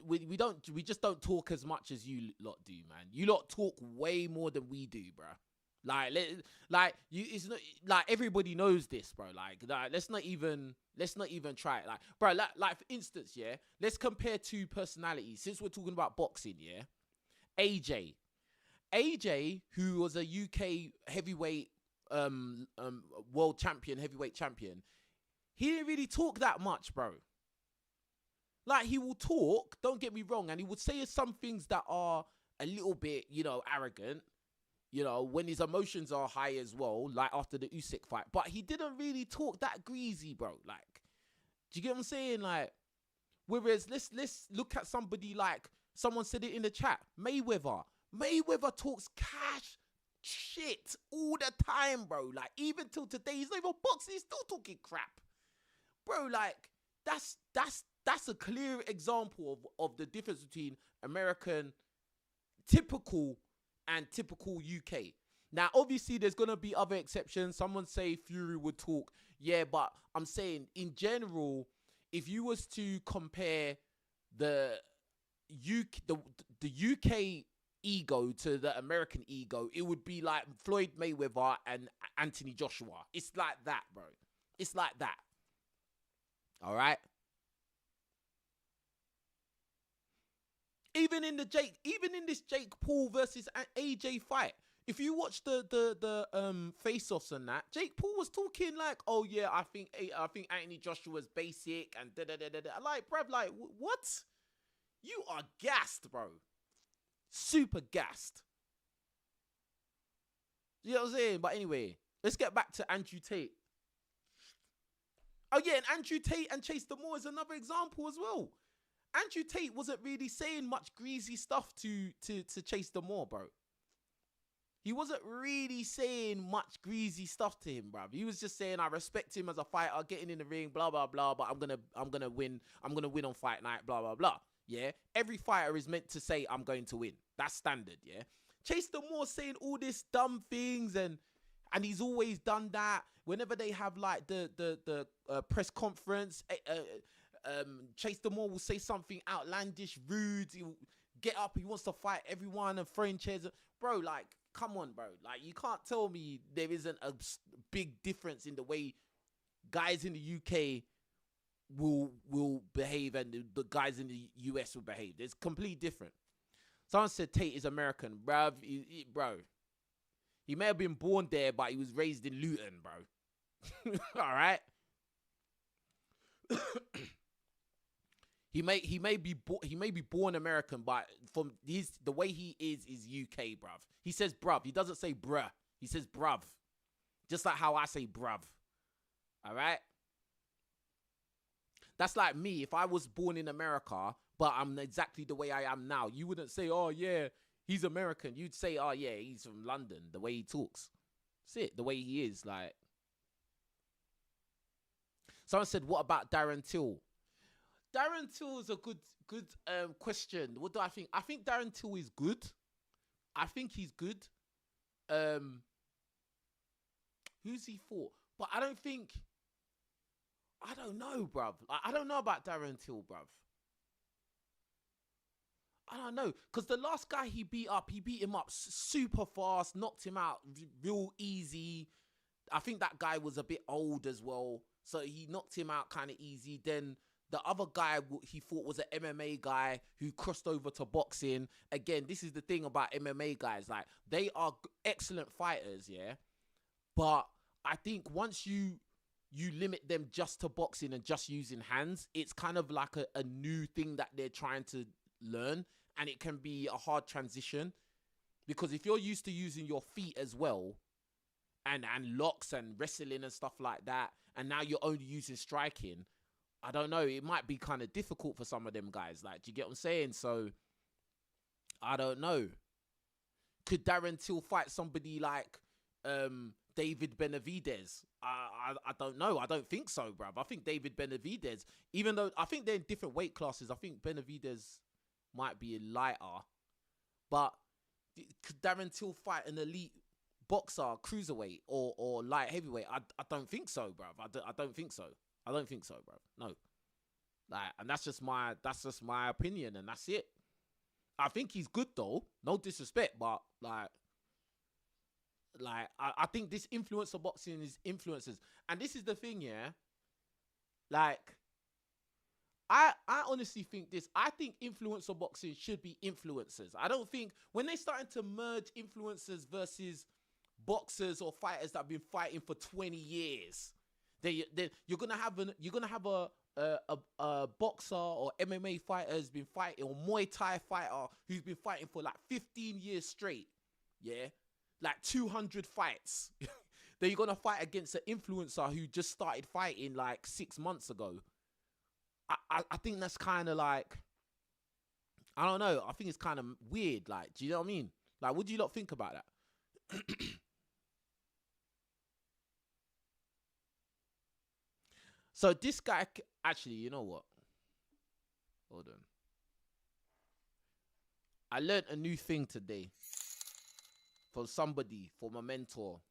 just don't talk as much as you lot do, man. You lot talk way more than we do, bro. It's not like everybody knows this, bro. Like let's not even try it. Like, bro, like for instance, yeah, let's compare two personalities. Since we're talking about boxing, yeah, AJ, who was a UK heavyweight world champion, heavyweight champion, he didn't really talk that much, bro. Like, he will talk, don't get me wrong, and he would say some things that are a little bit, arrogant, when his emotions are high as well, like after the Usyk fight. But he didn't really talk that greasy, bro. Like, do you get what I'm saying? Like, whereas let's look at somebody like, someone said it in the chat, Mayweather. Mayweather talks cash shit all the time, bro. Like, even till today, he's not even boxing, he's still talking crap. Bro, like, that's a clear example of the difference between American typical UK. Now, obviously, there's going to be other exceptions. Someone say Fury would talk. Yeah, but I'm saying, in general, if you was to compare the UK ego to the American ego, it would be like Floyd Mayweather and Anthony Joshua. It's like that, bro. It's like that. All right? Even in this Jake Paul versus AJ fight, if you watch the face-offs and that, Jake Paul was talking like, oh yeah, I think Anthony Joshua's basic and da da da da da. Like, bruv, like, what? You are gassed, bro. Super gassed. You know what I'm saying? But anyway, let's get back to Andrew Tate. Oh yeah, and Andrew Tate and Chase Damore is another example as well. Andrew Tate wasn't really saying much greasy stuff to Chase Damore, bro. He wasn't really saying much greasy stuff to him, bro. He was just saying, I respect him as a fighter, getting in the ring, blah blah blah, but I'm gonna win on fight night, blah blah blah. Yeah, every fighter is meant to say I'm going to win. That's standard. Yeah, Chase Damore saying all this dumb things, and he's always done that. Whenever they have like the press conference, Chase Damore will say something outlandish, rude. He'll get up, he wants to fight everyone and throwing chairs. Bro, like, come on, bro. Like, you can't tell me there isn't a big difference in the way guys in the UK will behave and the guys in the US will behave. It's completely different. Someone said Tate is American, bruv. Bro, he may have been born there, but he was raised in Luton, bro. All right. He may be born American, but from the way he is UK, bruv. He says bruv. He doesn't say bruh. He says bruv. Just like how I say bruv. All right? That's like me. If I was born in America, but I'm exactly the way I am now, you wouldn't say, oh, yeah, he's American. You'd say, oh, yeah, he's from London, the way he talks. That's it, the way he is. Like, someone said, what about Darren Till? Darren Till is a good question. What do I think? I think Darren Till is good. I think he's good. Who's he fought? But I don't know, bruv. I don't know about Darren Till, bruv. I don't know. Because the last guy he beat him up super fast, knocked him out real easy. I think that guy was a bit old as well. So he knocked him out kind of easy. Then the other guy he fought was an MMA guy who crossed over to boxing. Again, this is the thing about MMA guys. Like, they are excellent fighters, yeah? But I think once you limit them just to boxing and just using hands, it's kind of like a new thing that they're trying to learn. And it can be a hard transition. Because if you're used to using your feet as well, and locks and wrestling and stuff like that, and now you're only using striking, I don't know, it might be kind of difficult for some of them guys. Like, do you get what I'm saying? So, I don't know. Could Darren Till fight somebody like David Benavidez? I don't know. I don't think so, bruv. I think David Benavidez, even though I think they're in different weight classes, I think Benavidez might be lighter. But could Darren Till fight an elite boxer, cruiserweight or light heavyweight? I don't think so, bruv. I don't think so. I don't think so, bruv. No. Like, and that's just my opinion, and that's it. I think he's good though. No disrespect, but like I think this influencer boxing is influencers. And this is the thing, yeah. Like, I honestly think this. I think influencer boxing should be influencers. I don't think when they're starting to merge influencers versus boxers or fighters that have been fighting for 20 years, you're gonna have a boxer or MMA fighter who's been fighting, or Muay Thai fighter who's been fighting for like 15 years straight. Yeah, like 200 fights. Then you're gonna fight against an influencer who just started fighting like 6 months ago. I think that's kind of like, I don't know. I think it's kind of weird. Like, do you know what I mean? Like, what do you lot think about that? So this guy, actually, you know what? Hold on. I learned a new thing today from somebody, from a mentor.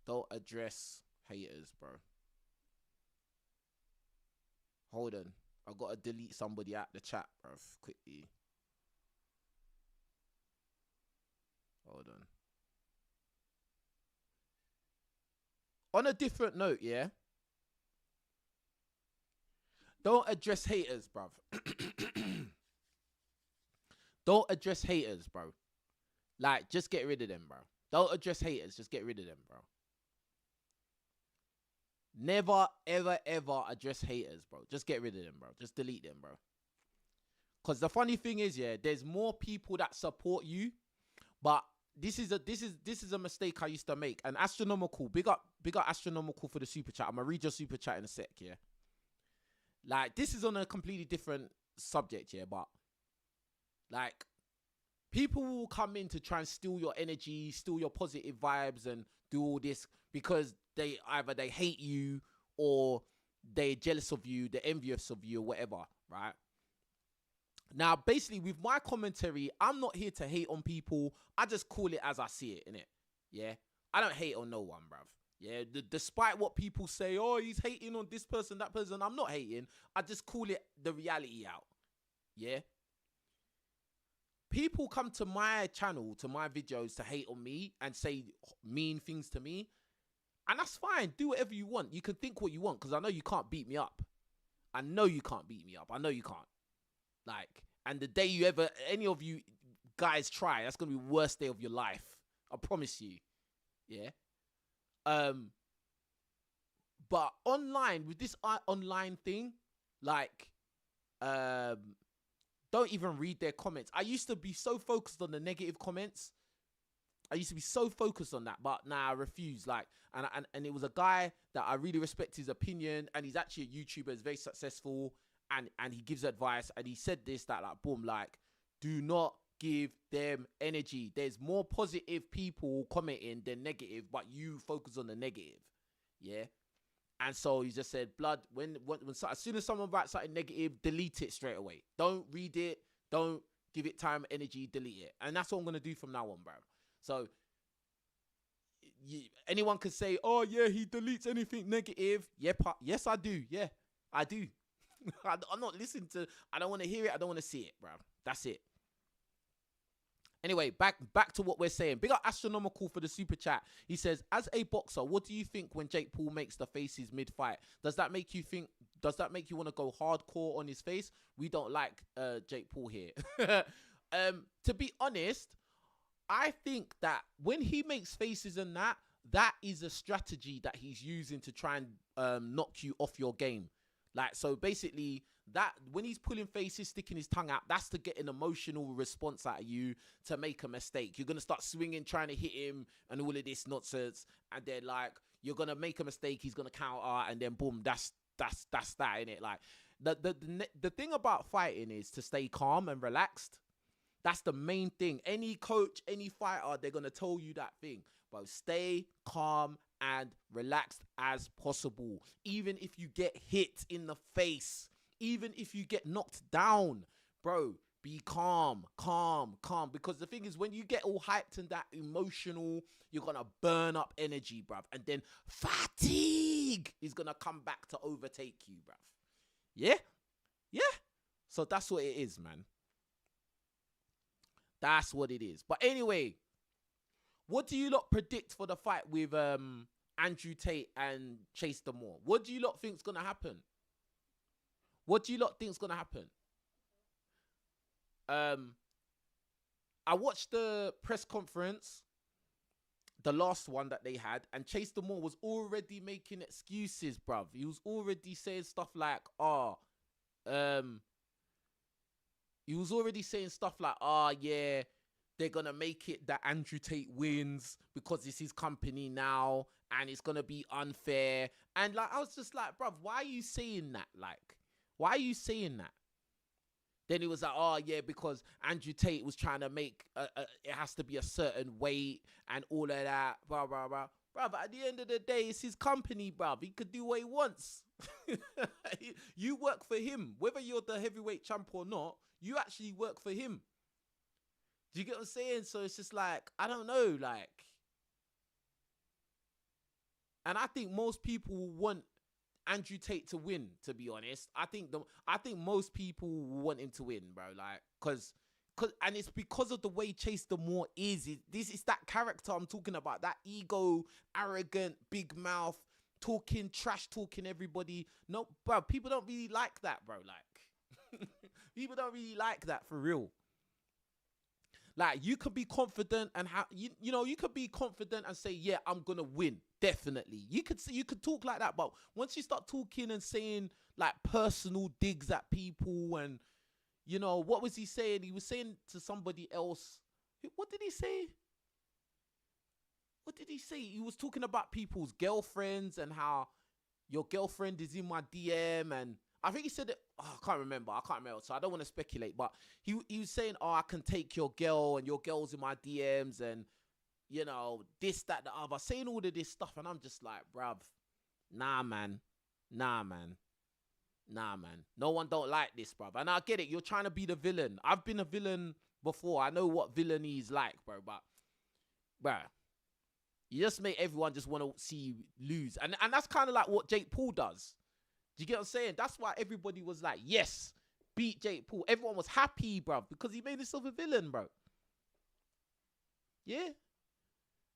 Don't address haters, bro. Hold on. I gotta delete somebody out the chat, bro, quickly. Hold on. On a different note, yeah? Don't address haters, bruv. Don't address haters, bro. Like, just get rid of them, bro. Don't address haters. Just get rid of them, bro. Never, ever, ever address haters, bro. Just get rid of them, bro. Just delete them, bro. Because the funny thing is, yeah, there's more people that support you, but this is a mistake I used to make. And Astronomical, big up Astronomical for the super chat. I'm gonna read your super chat in a sec, yeah. Like, this is on a completely different subject, yeah, but like, people will come in to try and steal your energy, steal your positive vibes, and do all this because they hate you, or they're jealous of you, they're envious of you, or whatever, right? Now, basically, with my commentary, I'm not here to hate on people. I just call it as I see it, innit? Yeah? I don't hate on no one, bruv. Yeah? Despite what people say, oh, he's hating on this person, that person, I'm not hating. I just call it the reality out. Yeah? People come to my channel, to my videos, to hate on me and say mean things to me. And that's fine. Do whatever you want. You can think what you want, because I know you can't beat me up. I know you can't beat me up. I know you can't. Like, and the day you ever, any of you guys try, that's going to be the worst day of your life. I promise you. Yeah. But online, with this online thing, like, don't even read their comments. I used to be so focused on the negative comments. I used to be so focused on that, but now I refuse. Like, and it was a guy that I really respect his opinion, and he's actually a YouTuber, he's very successful, and he gives advice, and he said this, that, like, boom, like, do not give them energy. There's more positive people commenting than negative, but you focus on the negative. Yeah. And so he just said, blood, when as soon as someone writes something negative, delete it straight away. Don't read it. Don't give it time, energy, delete it. And that's what I'm going to do from now on, bro. So anyone could say, oh, yeah, he deletes anything negative. Yep, yes, I do. Yeah, I do. I'm not listening to, I don't want to hear it. I don't want to see it, bro. That's it. Anyway, back to what we're saying. Big up Astronomical for the super chat. He says, as a boxer, what do you think when Jake Paul makes the faces mid-fight? Does that make you want to go hardcore on his face? We don't like Jake Paul here. To be honest, I think that when he makes faces and that is a strategy that he's using to try and knock you off your game. Like, so basically, that when he's pulling faces, sticking his tongue out, that's to get an emotional response out of you to make a mistake. You're going to start swinging, trying to hit him and all of this nonsense. And then, like, you're going to make a mistake, he's going to counter, and then boom, that's that, innit? Like, The thing about fighting is to stay calm and relaxed. That's the main thing. Any coach, any fighter, they're gonna tell you that thing. But stay calm and relaxed as possible. Even if you get hit in the face, even if you get knocked down, bro, be calm, calm, calm. Because the thing is, when you get all hyped and that emotional, you're gonna burn up energy, bruv. And then fatigue is gonna come back to overtake you, bruv. Yeah? Yeah? So that's what it is, man. That's what it is. But anyway, what do you lot predict for the fight with Andrew Tate and Chase the Moore? What do you lot think's gonna happen? What do you lot think's gonna happen? I watched the press conference, the last one that they had, and Chase the Moore was already making excuses, bruv. He was already saying stuff like, he was already saying stuff like, yeah, they're going to make it that Andrew Tate wins because it's his company now and it's going to be unfair. And like, I was just like, bruv, why are you saying that? Like, why are you saying that? Then it was like, yeah, because Andrew Tate was trying to make, it has to be a certain weight and all of that, blah, blah, blah. Bruv, at the end of the day, it's his company, bruv. He could do what he wants. You work for him. Whether you're the heavyweight champ or not, you actually work for him. Do you get what I'm saying? So it's just like, I don't know, like. And I think most people want Andrew Tate to win, to be honest. I think most people want him to win, bro. Like, and it's because of the way Chase the Moore is. This is that character I'm talking about. That ego, arrogant, big mouth, talking, trash talking everybody. No, bro, people don't really like that, bro. Like, people don't really like that for real. Like, you could be confident and you could be confident and say, yeah, I'm gonna win. Definitely. You could talk like that, but once you start talking and saying like personal digs at people and, you know, what was he saying? He was saying to somebody else, what did he say? What did he say? He was talking about people's girlfriends and how your girlfriend is in my DM, and I think he said it. I can't remember. So I don't want to speculate, but he was saying, I can take your girl and your girl's in my DMs and, you know, this, that, the other, saying all of this stuff. And I'm just like, bruv, nah, man. No one don't like this, bruv. And I get it. You're trying to be the villain. I've been a villain before. I know what villainy is like, bro. But, bruh, you just make everyone just want to see you lose. And that's kind of like what Jake Paul does. Do you get what I'm saying? That's why everybody was like, yes, beat Jake Paul. Everyone was happy, bruv, because he made himself a villain, bro. Yeah?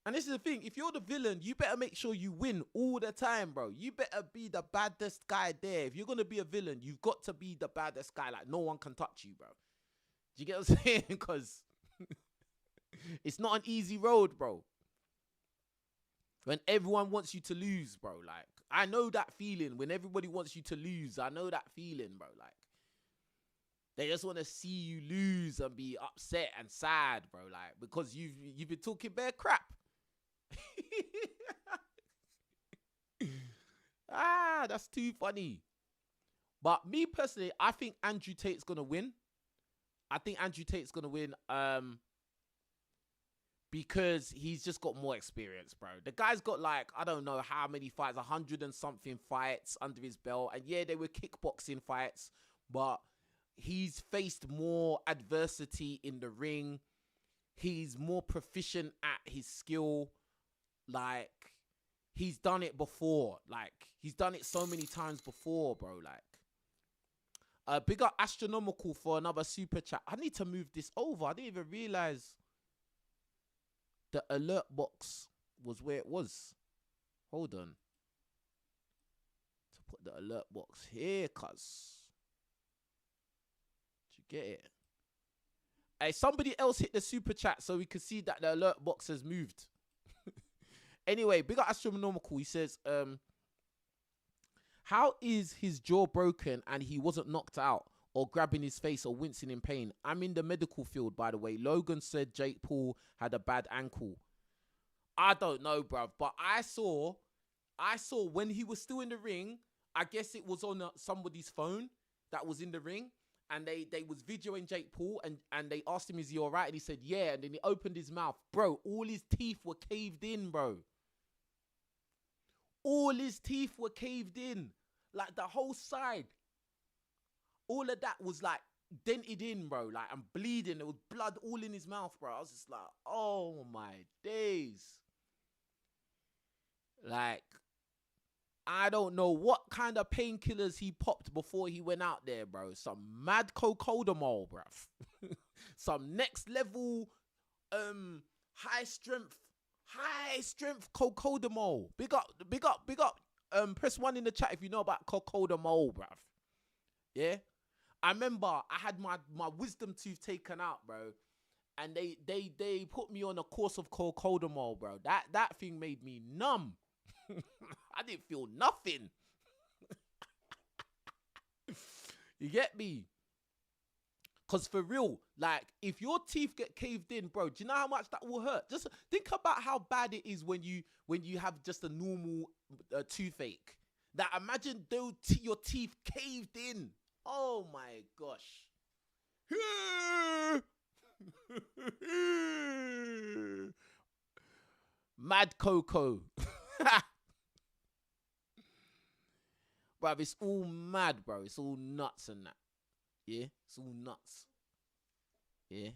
And this is the thing. If you're the villain, you better make sure you win all the time, bro. You better be the baddest guy there. If you're going to be a villain, you've got to be the baddest guy. Like, no one can touch you, bro. Do you get what I'm saying? Because it's not an easy road, bro. When everyone wants you to lose, bro. Like, I know that feeling. When everybody wants you to lose, I know that feeling, bro. Like, they just want to see you lose and be upset and sad, bro. Like, because you've been talking bare crap. That's too funny. But me personally, I think Andrew Tate's gonna win. Because he's just got more experience, bro. The guy's got like, I don't know how many fights, 100 and something fights under his belt. And yeah, they were kickboxing fights, but he's faced more adversity in the ring. He's more proficient at his skill. Like, he's done it before. Like, he's done it so many times before, bro. Like, big up Astronomical for another super chat. I need to move this over. I didn't even realize the alert box was where it was. Hold on. To put the alert box here, cuz. Did you get it? Hey, somebody else hit the super chat so we could see that the alert box has moved. Anyway, big up Astronomical. He says, how is his jaw broken and he wasn't knocked out or grabbing his face or wincing in pain? I'm in the medical field, by the way. Logan said Jake Paul had a bad ankle. I don't know, bruv, but I saw when he was still in the ring, I guess it was on somebody's phone. that was in the ring, and they was videoing Jake Paul, and they asked him, is he all right? And he said, yeah. And then he opened his mouth. Bro, all his teeth were caved in, bro. All his teeth were caved in. Like, the whole side. All of that was, like, dented in, bro. Like, I'm bleeding. There was blood all in his mouth, bro. I was just like, oh, my days. Like, I don't know what kind of painkillers he popped before he went out there, bro. Some mad cocodamol, bruv. Some next level, high strength cocodamol. Big up. Press 1 in the chat if you know about cocodamol, bruv. Yeah? I remember I had my wisdom tooth taken out, bro. And they put me on a course of cocodamol, bro. That thing made me numb. I didn't feel nothing. You get me? Because for real, like, if your teeth get caved in, bro, do you know how much that will hurt? Just think about how bad it is when you have just a normal toothache. That imagine your teeth caved in. Oh my gosh. Mad Coco. Bro, it's all mad, bro. It's all nuts and that. Yeah? It's all nuts. Yeah?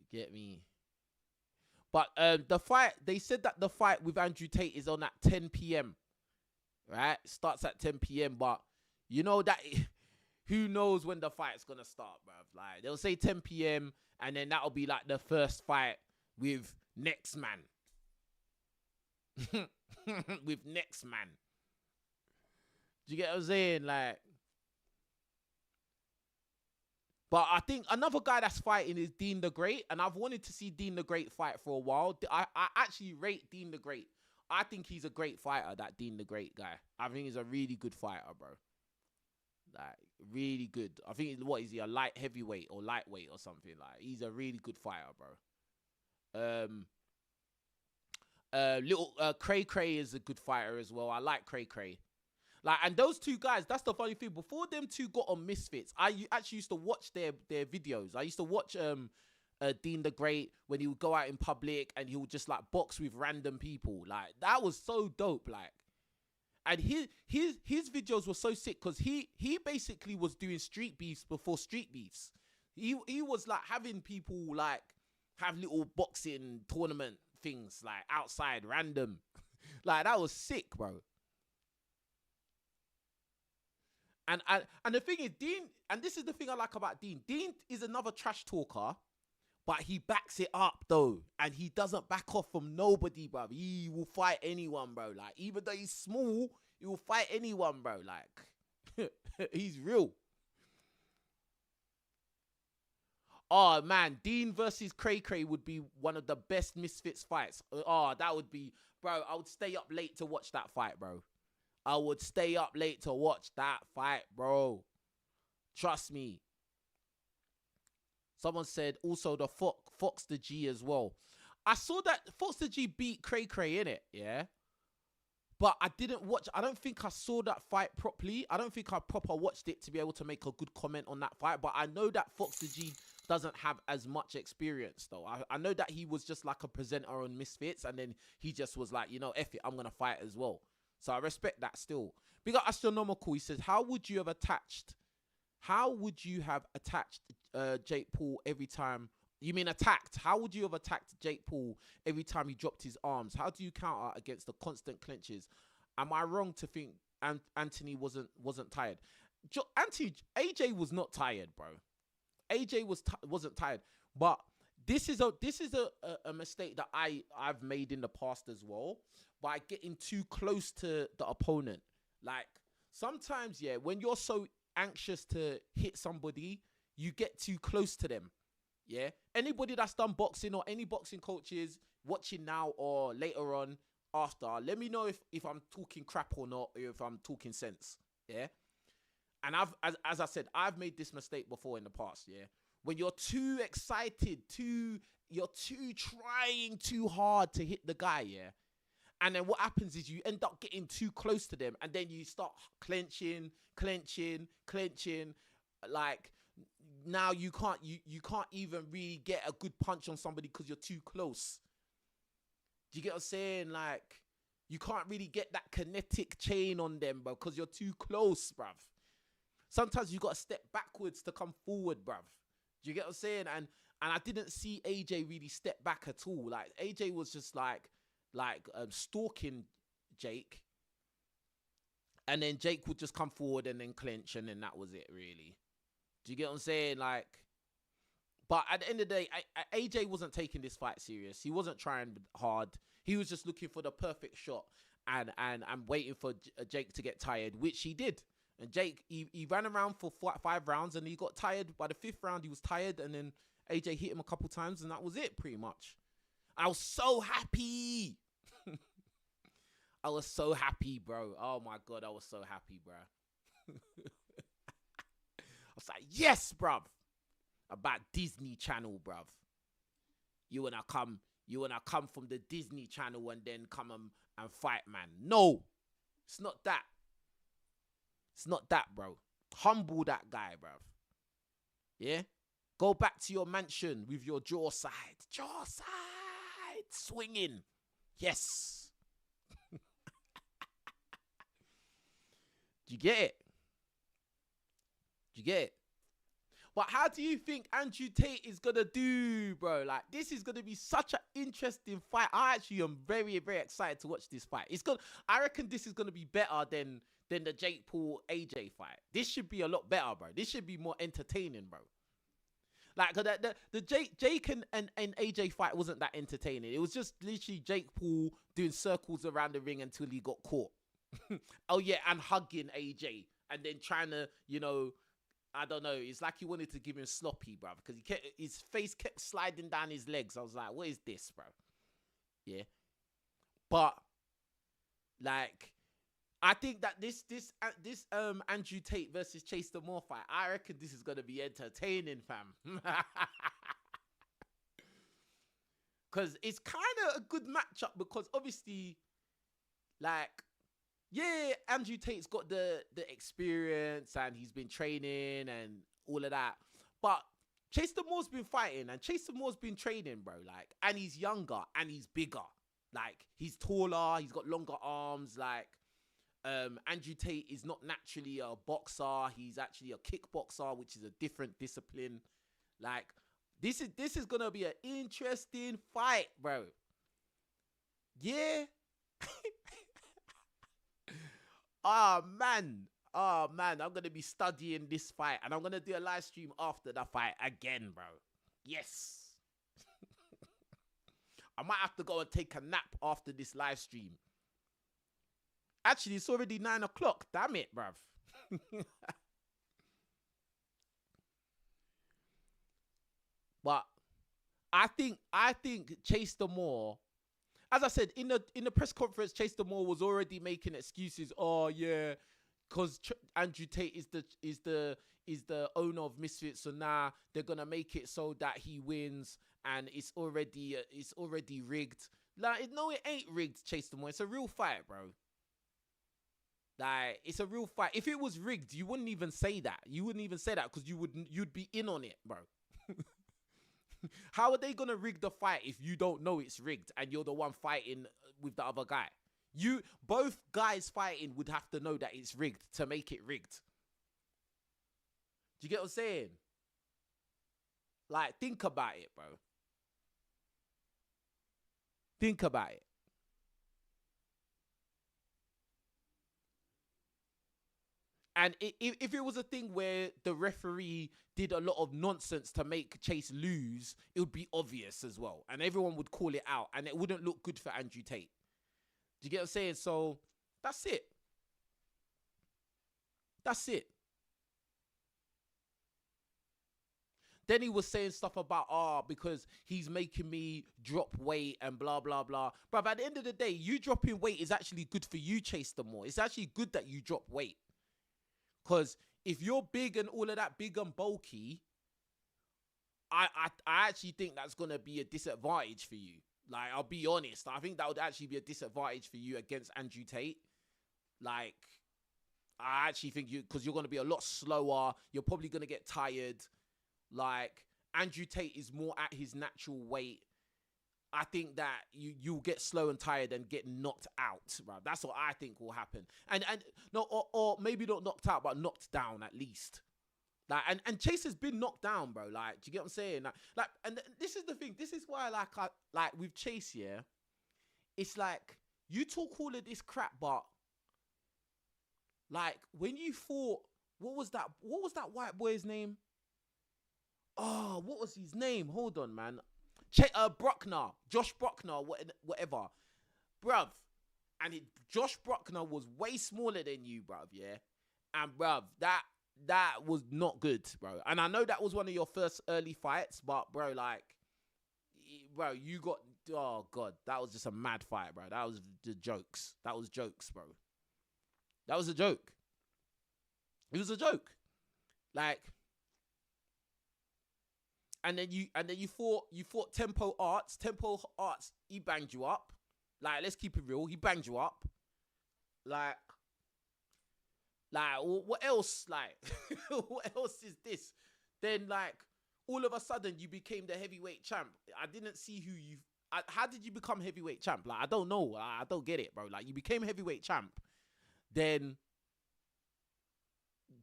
You get me? But the fight, they said that the fight with Andrew Tate is on at 10 p.m. Right? Starts at 10 p.m. But you know that who knows when the fight's gonna start, bruv. Like, they'll say 10 p.m. and then that'll be like the first fight with next man. With next man. Do you get what I'm saying? Like, but I think another guy that's fighting is Dean the Great, and I've wanted to see Dean the Great fight for a while. I actually rate Dean the Great. I think he's a great fighter, that Dean the Great guy. I think he's a really good fighter, bro. Like, really good. I think, what is he, a light heavyweight or lightweight or something? Like, he's a really good fighter, bro. Little Cray Cray is a good fighter as well. I like Cray Cray. Like, and those two guys, that's the funny thing. Before them two got on Misfits, I actually used to watch their videos. I used to watch Dean the Great when he would go out in public and he would just like box with random people. Like, that was so dope. Like, and his videos were so sick because he basically was doing street beefs before street beefs. He was like having people like have little boxing tournament things like outside random. Like, that was sick, bro. And the thing is, Dean, and this is the thing I like about Dean. Dean is another trash talker, but he backs it up though, and he doesn't back off from nobody, bro. He will fight anyone, bro. Like, even though he's small, he will fight anyone, bro. Like, he's real. Oh man, Dean versus Cray Cray would be one of the best Misfits fights. Oh, that would be, bro. I would stay up late to watch that fight, bro. I would stay up late to watch that fight, bro. Trust me. Someone said also the Fox the G as well. I saw that Fox the G beat Cray Cray in it, yeah. But I didn't watch. I don't think I saw that fight properly. I don't think I proper watched it to be able to make a good comment on that fight. But I know that Fox the G doesn't have as much experience though. I know that he was just like a presenter on Misfits, and then he just was like, you know, F it, I'm gonna fight as well. So I respect that still. Big up Astronomical. He says, how would you have attached Jake Paul every time? You mean attacked? How would you have attacked Jake Paul every time he dropped his arms? How do you counter against the constant clinches? Am I wrong to think Anthony wasn't tired? AJ was not tired, bro. AJ wasn't tired. But this is a mistake that I've made in the past as well, by getting too close to the opponent. Like, sometimes, yeah, when you're so anxious to hit somebody, you get too close to them. Yeah. Anybody that's done boxing, or any boxing coaches watching now or later on after, let me know if I'm talking crap or not, or if I'm talking sense. Yeah. And as I said, I've made this mistake before in the past. Yeah. When you're too excited, you're trying too hard to hit the guy. Yeah. And then what happens is you end up getting too close to them, and then you start clenching. Like now you can't even really get a good punch on somebody because you're too close. Do you get what I'm saying? Like you can't really get that kinetic chain on them, bro, because you're too close, bruv. Sometimes you got to step backwards to come forward, bruv. Do you get what I'm saying? And I didn't see AJ really step back at all. Like AJ was just like stalking Jake, and then Jake would just come forward and then clinch, and then that was it, really. Do you get what I'm saying? Like, but at the end of the day, AJ wasn't taking this fight serious. He wasn't trying hard. He was just looking for the perfect shot and waiting for Jake to get tired, which he did. And Jake, he ran around for 5 rounds, and he got tired. By the 5th round, he was tired, and then AJ hit him a couple times, and that was it, pretty much. I was so happy. I was so happy, bro. Oh, my God, I was so happy, bro. I was like, yes, bruv. About Disney Channel, bruv. You wanna come from the Disney Channel and then come and fight, man. No, it's not that. It's not that, bro. Humble that guy, bruv. Yeah? Go back to your mansion with your jaw side. Jaw side. Swinging. Yes. Do you get it? Do you get it? But how do you think Andrew Tate is going to do, bro? Like, this is going to be such an interesting fight. I actually am very, very excited to watch this fight. I reckon this is going to be better than the Jake Paul AJ fight. This should be a lot better, bro. This should be more entertaining, bro. Like, the Jake and AJ fight wasn't that entertaining. It was just literally Jake Paul doing circles around the ring until he got caught. Oh, yeah, and hugging AJ. And then trying to, I don't know. It's like he wanted to give him sloppy, bro, because his face kept sliding down his legs. I was like, what is this, bro? Yeah. But, like, I think that this Andrew Tate versus Chase the Moore fight, I reckon this is going to be entertaining, fam. Because it's kind of a good matchup because, obviously, like, yeah, Andrew Tate's got the experience and he's been training and all of that. But Chase the Moore's been fighting and Chase the Moore's been training, bro. Like, and he's younger and he's bigger. Like, he's taller, he's got longer arms. Like, Andrew Tate is not naturally a boxer. He's actually a kickboxer, which is a different discipline. Like, this is gonna be an interesting fight, bro. Yeah. Oh, man, I'm going to be studying this fight. And I'm going to do a live stream after the fight again, bro. Yes. I might have to go and take a nap after this live stream. Actually, it's already 9 o'clock. Damn it, bruv. But I think Chase the Moore, as I said, in the press conference, Chase the Moore was already making excuses. Oh yeah, because Andrew Tate is the owner of Misfits, so now they're gonna make it so that he wins, and it's already rigged. Like, no, it ain't rigged, Chase the Moore. It's a real fight, bro. Like, it's a real fight. If it was rigged, you wouldn't even say that. You wouldn't even say that because you'd be in on it, bro. How are they gonna rig the fight if you don't know it's rigged and you're the one fighting with the other guy? Both guys fighting would have to know that it's rigged to make it rigged. Do you get what I'm saying? Like, think about it, bro. Think about it. And if it was a thing where the referee did a lot of nonsense to make Chase lose, it would be obvious as well. And everyone would call it out. And it wouldn't look good for Andrew Tate. Do you get what I'm saying? So, that's it. That's it. Then he was saying stuff about, because he's making me drop weight and blah, blah, blah. But at the end of the day, you dropping weight is actually good for you, Chase the Moore. It's actually good that you drop weight. Because if you're big and all of that, big and bulky, I actually think that's going to be a disadvantage for you. Like, I'll be honest. I think that would actually be a disadvantage for you against Andrew Tate. Like, I actually think because you're going to be a lot slower. You're probably going to get tired. Like, Andrew Tate is more at his natural weight. I think that you'll get slow and tired and get knocked out, bro. That's what I think will happen. And no, or maybe not knocked out, but knocked down at least. Like, and Chase has been knocked down, bro. Like, do you get what I'm saying? Like, and this is the thing. This is why, like with Chase, yeah, it's like you talk all of this crap, but like when you fought, what was that white boy's name? Oh, what was his name? Hold on, man. Brockner, Josh Brockner, whatever, bruv. And Josh Brockner was way smaller than you, bruv, yeah? And, bruv, that was not good, bro. And I know that was one of your first early fights, but, bro, like, bro, you got, oh, God, that was just a mad fight, bro. That was the jokes. That was jokes, bro. That was a joke. It was a joke. Like, and then you fought Tempo Arts. Tempo Arts, he banged you up. Like, let's keep it real. He banged you up. Like what else? Like, what else is this? Then, like, all of a sudden, you became the heavyweight champ. I didn't see how did you become heavyweight champ? Like, I don't know. I don't get it, bro. Like, you became heavyweight champ. Then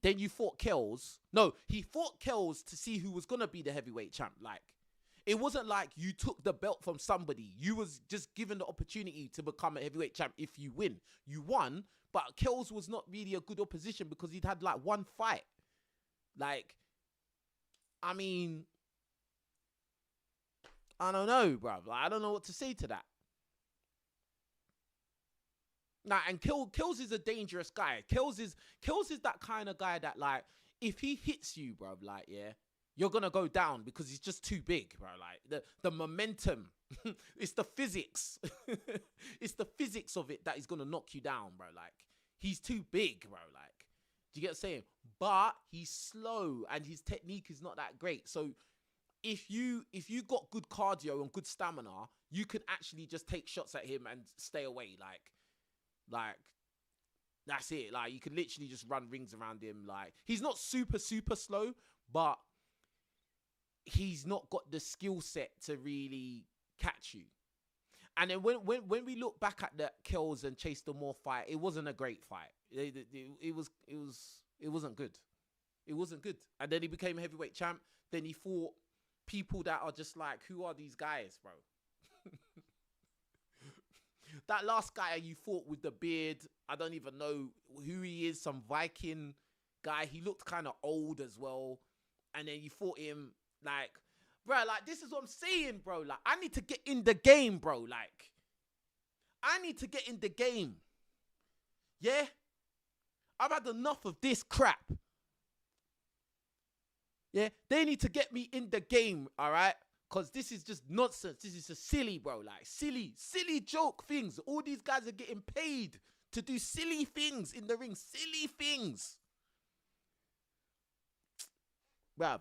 you fought Kells. No, he fought Kells to see who was going to be the heavyweight champ. Like, it wasn't like you took the belt from somebody. You was just given the opportunity to become a heavyweight champ if you win. You won, but Kells was not really a good opposition because he'd had, like, one fight. Like, I mean, I don't know, bruv. Like, I don't know what to say to that. Nah, and Kills is a dangerous guy. Kills is that kind of guy that, like, if he hits you, bro, like, yeah, you're gonna go down because he's just too big, bro. Like, the momentum, it's the physics, it's the physics of it that is gonna knock you down, bro. Like, he's too big, bro. Like, do you get what I'm saying? But he's slow and his technique is not that great. So if you got good cardio and good stamina, you can actually just take shots at him and stay away. Like, that's it. Like, you can literally just run rings around him. Like, he's not super, super slow, but he's not got the skill set to really catch you. And then when we look back at the Kells and Chase the Moore fight, it wasn't a great fight. It wasn't good. It wasn't good. And then he became a heavyweight champ. Then he fought people that are just like, who are these guys, bro? That last guy you fought with the beard, I don't even know who he is, some Viking guy. He looked kind of old as well. And then you fought him, like, bro, like, this is what I'm saying, bro. Like, I need to get in the game, bro. Like, I need to get in the game. Yeah? I've had enough of this crap. Yeah? They need to get me in the game, all right? Because this is just nonsense. This is a silly, bro. Like, silly joke things. All these guys are getting paid to do silly things in the ring. Silly things. Bruv.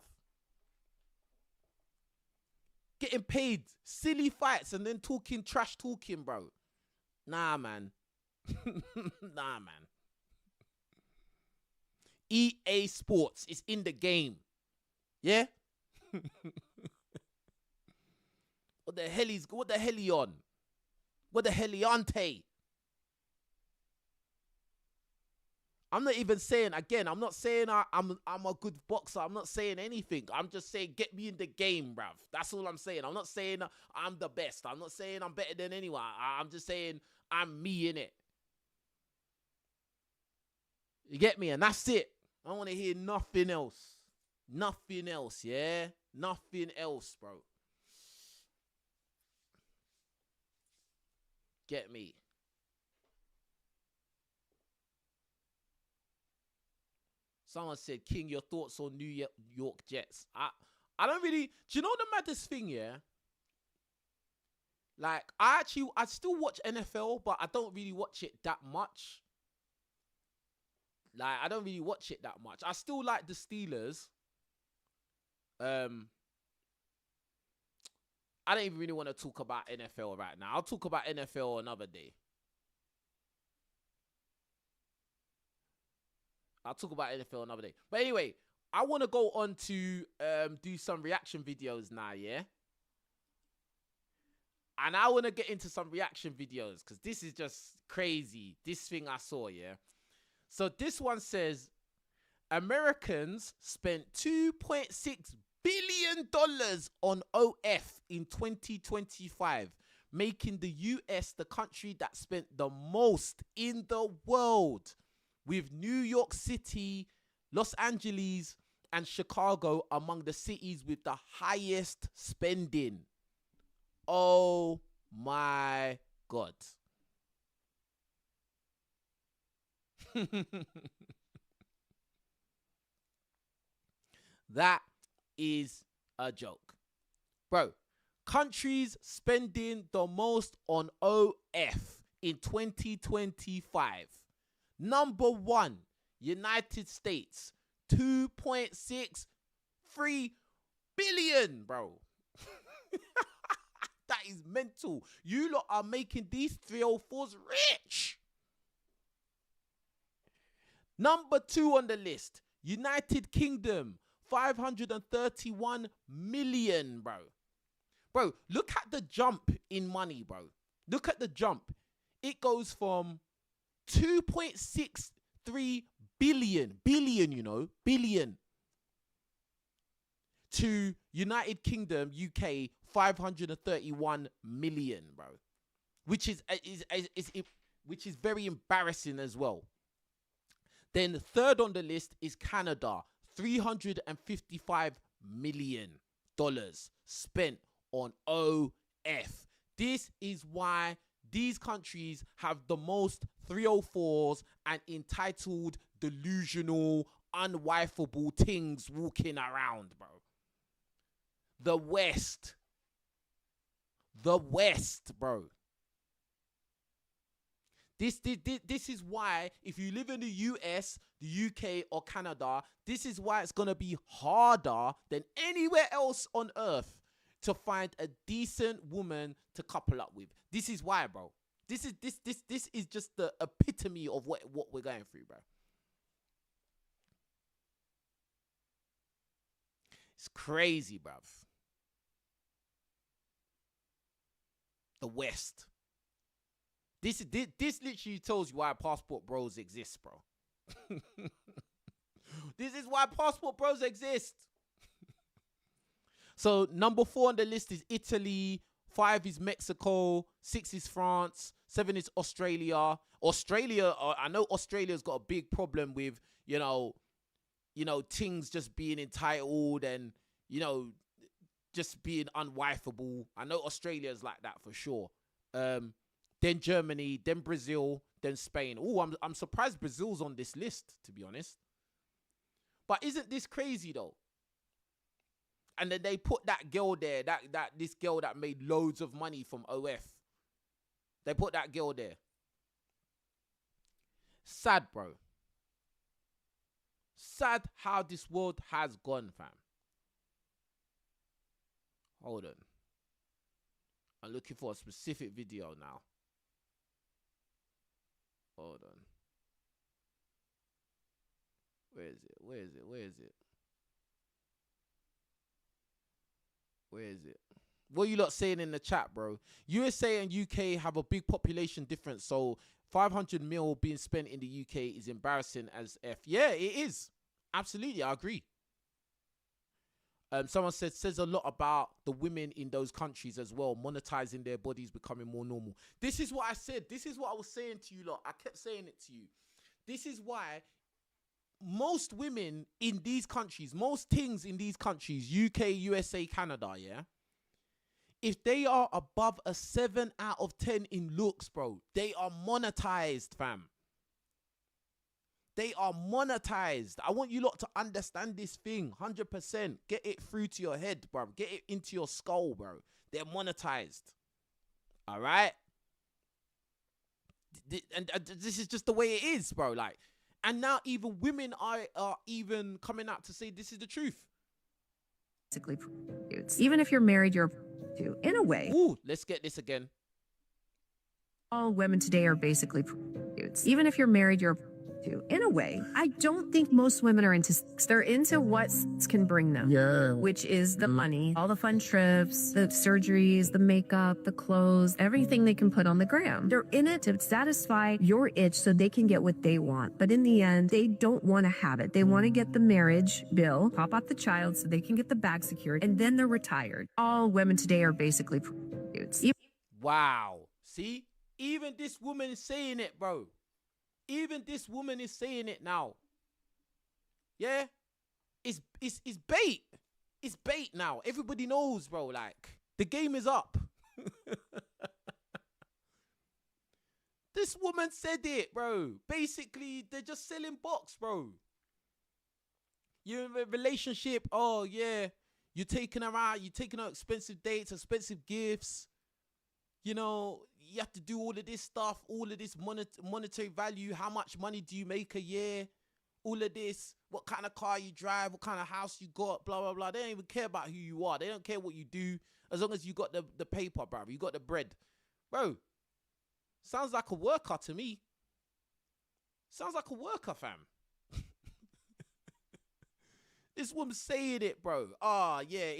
Getting paid. Silly fights and then trash talking, bro. Nah, man. Nah, man. EA Sports is in the game. Yeah? What the hell he on? What the hell he on, Tate? I'm not even saying, again, I'm not saying I'm a good boxer. I'm not saying anything. I'm just saying get me in the game, bruv. That's all I'm saying. I'm not saying I'm the best. I'm not saying I'm better than anyone. I'm just saying I'm me in it. You get me? And that's it. I don't want to hear nothing else. Nothing else, yeah? Nothing else, bro. Get me? Someone said, King, your thoughts on New York Jets. I don't really... Do you know the maddest thing, yeah? Like, I still watch NFL, but I don't really watch it that much. Like, I don't really watch it that much. I still like the Steelers. I don't even really want to talk about NFL right now. I'll talk about NFL another day. But anyway, I want to go on to do some reaction videos now, yeah? And I want to get into some reaction videos because this is just crazy. This thing I saw, yeah? So this one says, Americans spent $2.6 billion on OF in 2025, making the US the country that spent the most in the world, with New York City, Los Angeles, and Chicago among the cities with the highest spending. Oh my God. That is a joke. Bro, countries spending the most on OF in 2025. Number 1, United States, 2.63 billion, bro. That is mental. You lot are making these 304s rich. Number 2 on the list, United Kingdom, 531 million, bro. Bro, look at the jump in money, bro. Look at the jump. It goes from 2.63 billion, to United Kingdom, UK, 531 million, bro. Which is very embarrassing as well. Then third on the list is Canada, $355 million spent on OF. This is why these countries have the most 304s and entitled, delusional, unwifeable things walking around, bro. The West, bro. This is why if you live in the US, the UK, or Canada, this is why it's going to be harder than anywhere else on earth to find a decent woman to couple up with. This is why, bro. This is just the epitome of what we're going through, bro. It's crazy, bruv. The West. This literally tells you why passport bros exist, bro. This is why passport bros exist. So number 4 on the list is Italy, 5 is Mexico, 6 is France, 7 is Australia. I know Australia's got a big problem with, you know, things just being entitled and, just being unwifeable. I know Australia's like that for sure. Then Germany, then Brazil, then Spain. Oh, I'm surprised Brazil's on this list, to be honest. But isn't this crazy though? And then they put that girl there, this girl that made loads of money from OF. They put that girl there. Sad, bro. Sad how this world has gone, fam. Hold on. I'm looking for a specific video now. Hold on. Where is it? What are you lot saying in the chat, bro? USA and UK have a big population difference, so 500 mil being spent in the UK is embarrassing as F. Yeah, it is. Absolutely, I agree. Someone says a lot about the women in those countries as well, monetizing their bodies, becoming more normal. This is what I said. This is what I was saying to you lot. I kept saying it to you. This is why most women in these countries, most things in these countries, UK, USA, Canada, yeah, if they are above a 7 out of 10 in looks, bro, they are monetized, fam. They are monetized. I want you lot to understand this thing 100%. Get it through to your head, bro. Get it into your skull, bro. They're monetized. All right? And this is just the way it is, bro. Like, and now even women are even coming out to say this is the truth. basically prostitutes. Even if you're married, you're a prostitute in a way. Ooh, let's get this again. All women today are basically prostitutes. Even if you're married, you're a prostitute in a way. I don't think most women are into sex. They're into what sex can bring them. Yeah. Which is the money, all the fun trips, the surgeries, the makeup, the clothes, everything they can put on the gram. They're in it to satisfy your itch so they can get what they want. But in the end, they don't want to have it. They want to get the marriage bill, pop out the child so they can get the bag secured, and then they're retired. All women today are basically prostitutes. Wow. See? Even this woman is saying it, bro. Even this woman is saying it now. Yeah? It's bait. It's bait now. Everybody knows, bro. Like, the game is up. This woman said it, bro. Basically, they're just selling box, bro. You're in a relationship. Oh, yeah. You're taking her out. You're taking her expensive dates, expensive gifts. You know, you have to do all of this stuff, all of this monetary value. How much money do you make a year? All of this. What kind of car you drive? What kind of house you got? Blah, blah, blah. They don't even care about who you are. They don't care what you do. As long as you got the paper, bro. You got the bread. Bro, sounds like a worker to me. Sounds like a worker, fam. This woman's saying it, bro. Yeah,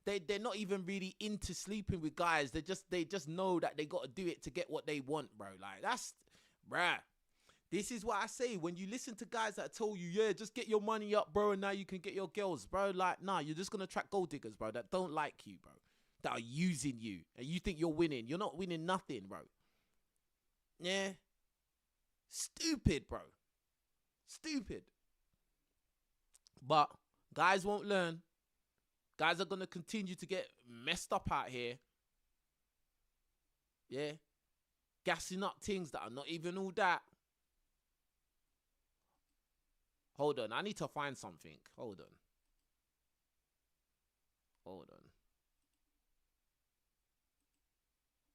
they're not even really into sleeping with guys. They just know that they got to do it to get what they want, bro. Like, that's, bruh. This is what I say. When you listen to guys that tell you, yeah, just get your money up, bro, and now you can get your girls, bro. Like, nah, you're just going to attract gold diggers, bro, that don't like you, bro. That are using you. And you think you're winning. You're not winning nothing, bro. Yeah. Stupid, bro. Stupid. But guys won't learn. Guys are going to continue to get messed up out here. Yeah. Gassing up things that are not even all that. Hold on. I need to find something. Hold on.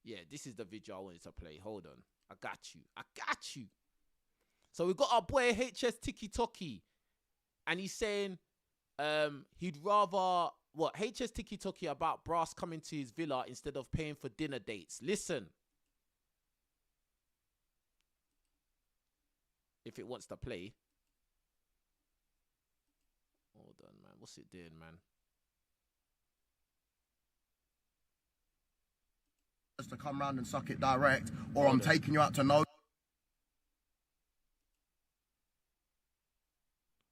Yeah, this is the video I wanted to play. Hold on. I got you. So we got our boy HS Tiki Toki. And he's saying he'd rather, HS Tiki Toki about brass coming to his villa instead of paying for dinner dates. Listen. If it wants to play. Hold on, man. What's it doing, man? Just to come round and suck it direct, or I'm taking you out to no.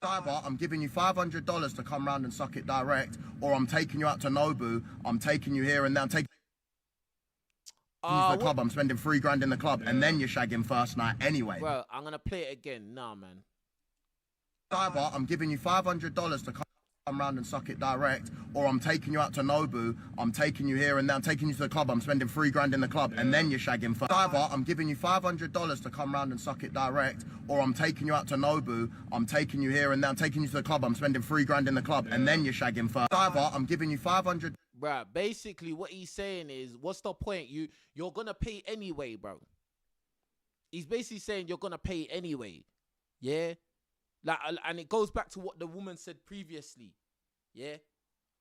I'm giving you $500 to come round and suck it direct, or I'm taking you out to Nobu. I'm taking you here and there. I'm taking you to the club. I'm spending $3,000 in the club, and then you're shagging first night anyway. Bro, I'm gonna play it again. Nah, man. I'm giving you $500 to come round and suck it direct, or I'm taking you out to Nobu. I'm taking you here and there. I'm taking you to the club. I'm spending $3,000 in the club, and then you're shagging first. I'm giving you $500 to come round and suck it direct, or I'm taking you out to Nobu. I'm taking you here and there. I'm taking you to the club. I'm spending $3,000 in the club, and then you're shagging first. I'm giving you $500. Bruh, basically what he's saying is, what's the point? You're gonna pay anyway, bro. He's basically saying you're gonna pay anyway. Yeah? Like, and it goes back to what the woman said previously. Yeah?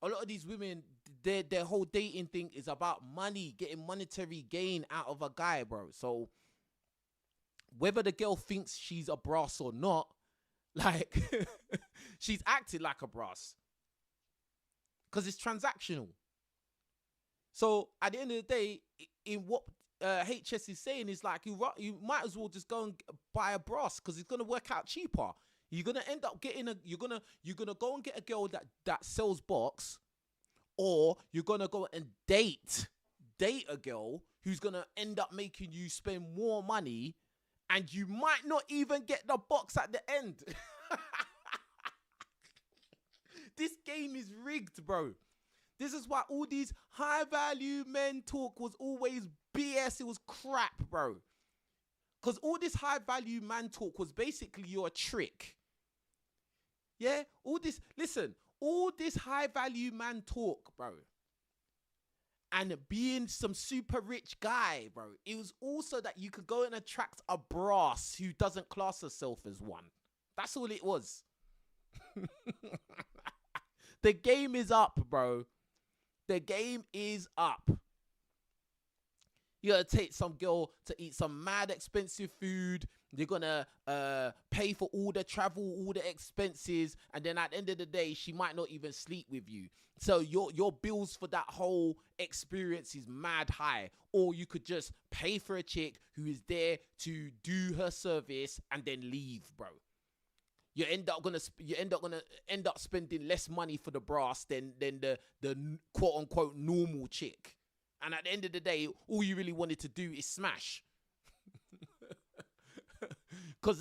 A lot of these women, their whole dating thing is about money, getting monetary gain out of a guy, bro. So whether the girl thinks she's a brass or not, like, she's acted like a brass. Because it's transactional. So at the end of the day, in what HS is saying is like, you might as well just go and buy a brass because it's gonna work out cheaper. You're gonna end up getting you're gonna go and get a girl that sells box, or you're gonna go and date a girl who's gonna end up making you spend more money, and you might not even get the box at the end. This game is rigged, bro. This is why all these high value men talk was always BS. It was crap, bro. Because all this high value man talk was basically your trick. Yeah? All this high value man talk, bro. And being some super rich guy, bro. It was also that you could go and attract a brass who doesn't class herself as one. That's all it was. The game is up, bro. The game is up. You're going to take some girl to eat some mad expensive food. You're going to pay for all the travel, all the expenses. And then at the end of the day, she might not even sleep with you. So your bills for that whole experience is mad high. Or you could just pay for a chick who is there to do her service and then leave, bro. You end up gonna spending less money for the brass than the quote unquote normal chick. And at the end of the day, all you really wanted to do is smash. Because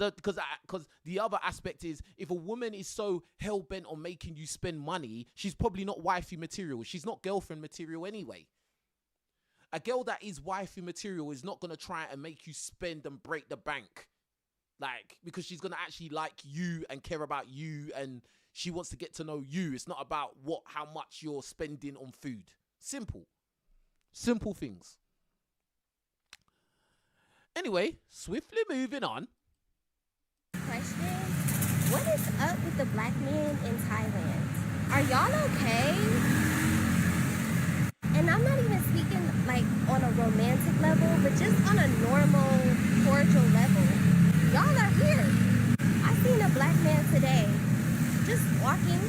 the other aspect is, if a woman is so hell-bent on making you spend money, she's probably not wifey material. She's not girlfriend material anyway. A girl that is wifey material is not going to try and make you spend and break the bank. Like, because she's going to actually like you and care about you, and she wants to get to know you. It's not about how much you're spending on food. Simple things. Anyway, swiftly moving on. Question: what is up with the black men in Thailand? Are y'all okay? And I'm not even speaking like on a romantic level, but just on a normal, cordial level. Y'all are weird. I seen a black man today just walking,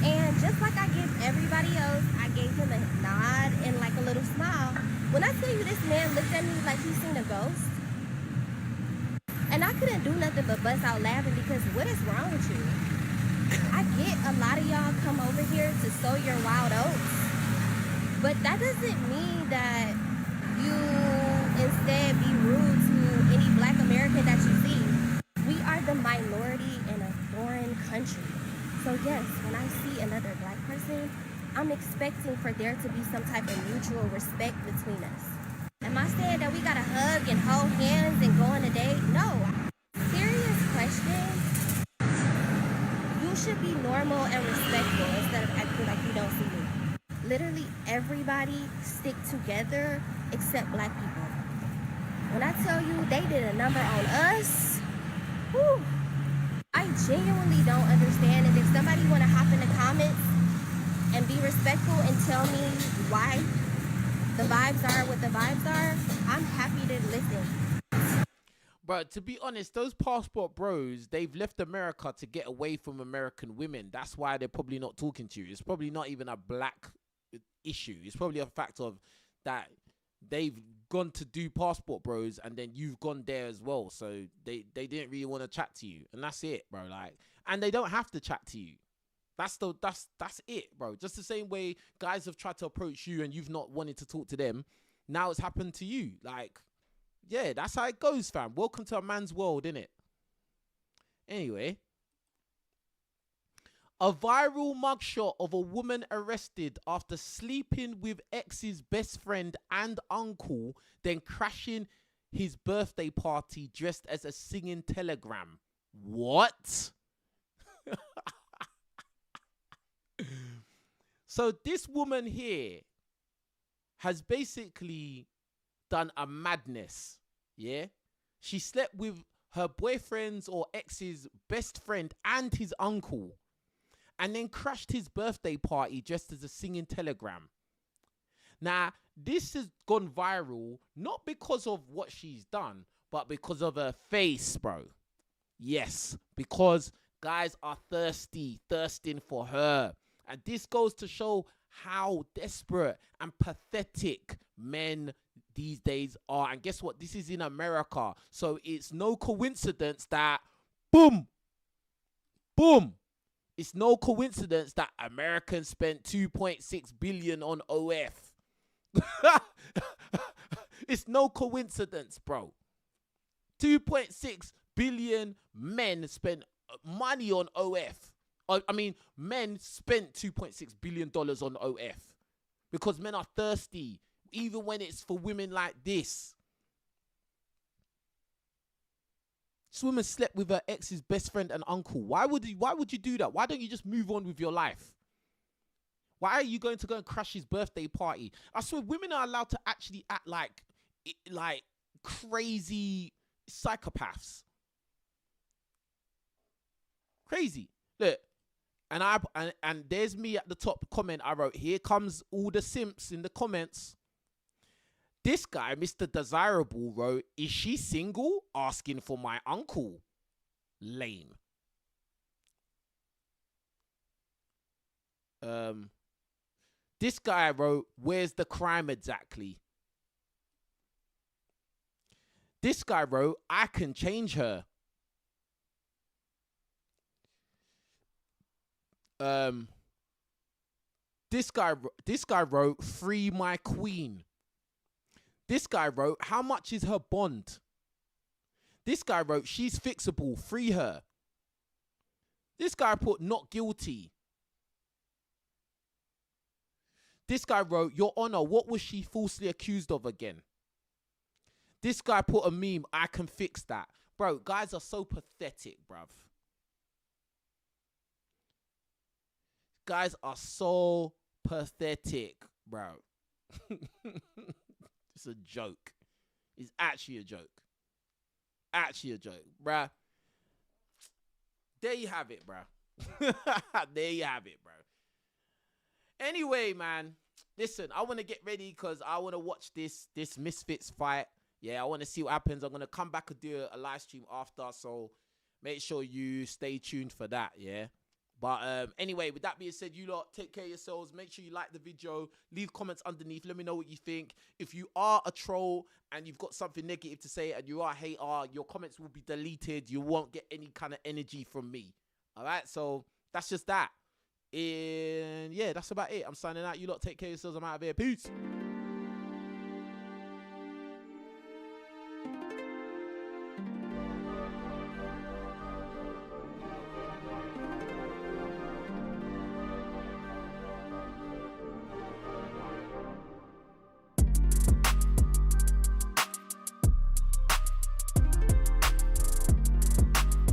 and just like I give everybody else, I gave him a nod and like a little smile. When I tell you this man looked at me like he seen a ghost, and I couldn't do nothing but bust out laughing, because what is wrong with you? I get a lot of y'all come over here to sow your wild oats, but that doesn't mean that you instead be rude to any black American that you see. We are the minority in a foreign country. So yes, when I see another black person, I'm expecting for there to be some type of mutual respect between us. Am I saying that we gotta hug and hold hands and go on a date? No. Serious question. You should be normal and respectful instead of acting like you don't see me. Literally everybody stick together except black people. When I tell you they did a number on us, whew, I genuinely don't understand. And if somebody want to hop in the comments and be respectful and tell me why the vibes are what the vibes are, I'm happy to listen. But to be honest, those passport bros, they've left America to get away from American women. That's why they're probably not talking to you. It's probably not even a black issue. It's probably a fact of that they've gone to do passport bros, and then you've gone there as well. So they didn't really want to chat to you, and that's it, bro. Like, and they don't have to chat to you. That's it, bro. Just the same way guys have tried to approach you and you've not wanted to talk to them. Now it's happened to you. Like, yeah, that's how it goes, fam. Welcome to a man's world, innit? Anyway, a viral mugshot of a woman arrested after sleeping with ex's best friend and uncle, then crashing his birthday party dressed as a singing telegram. What? So this woman here has basically done a madness, yeah? She slept with her boyfriend's or ex's best friend and his uncle, and then crashed his birthday party dressed as a singing telegram. Now, this has gone viral, not because of what she's done, but because of her face, bro. Yes, because guys are thirsting for her. And this goes to show how desperate and pathetic men these days are. And guess what? This is in America. So it's no coincidence that, boom, it's no coincidence that Americans spent 2.6 billion on OF. It's no coincidence, bro. 2.6 billion men spent money on OF. I mean, men spent $2.6 billion on OF because men are thirsty, even when it's for women like this. This woman slept with her ex's best friend and uncle. Why would you do that? Why don't you just move on with your life? Why are you going to go and crash his birthday party? I swear, women are allowed to actually act like crazy psychopaths. Crazy. Look, And there's me at the top comment. I wrote, here comes all the simps in the comments. This guy, Mr. Desirable, wrote, is she single? Asking for my uncle. Lame. This guy wrote, where's the crime exactly? This guy wrote, I can change her. This guy wrote, free my queen. This guy wrote, how much is her bond? This guy wrote, she's fixable, free her. This guy put, not guilty. This guy wrote, Your Honor, what was she falsely accused of again? This guy put a meme, I can fix that. Bro, guys are so pathetic, bruv. Guys are so pathetic, bro. It's a joke. It's actually a joke. Actually a joke, bruh. There you have it, bruh. There you have it, bro. Anyway, man, listen, I want to get ready because I want to watch this Misfits fight. Yeah, I want to see what happens. I'm going to come back and do a live stream after, so make sure you stay tuned for that, yeah? But anyway, with that being said, you lot, take care of yourselves. Make sure you like the video. Leave comments underneath. Let me know what you think. If you are a troll and you've got something negative to say and you are a hater, your comments will be deleted. You won't get any kind of energy from me. All right? So that's just that. And yeah, that's about it. I'm signing out. You lot, take care of yourselves. I'm out of here. Peace.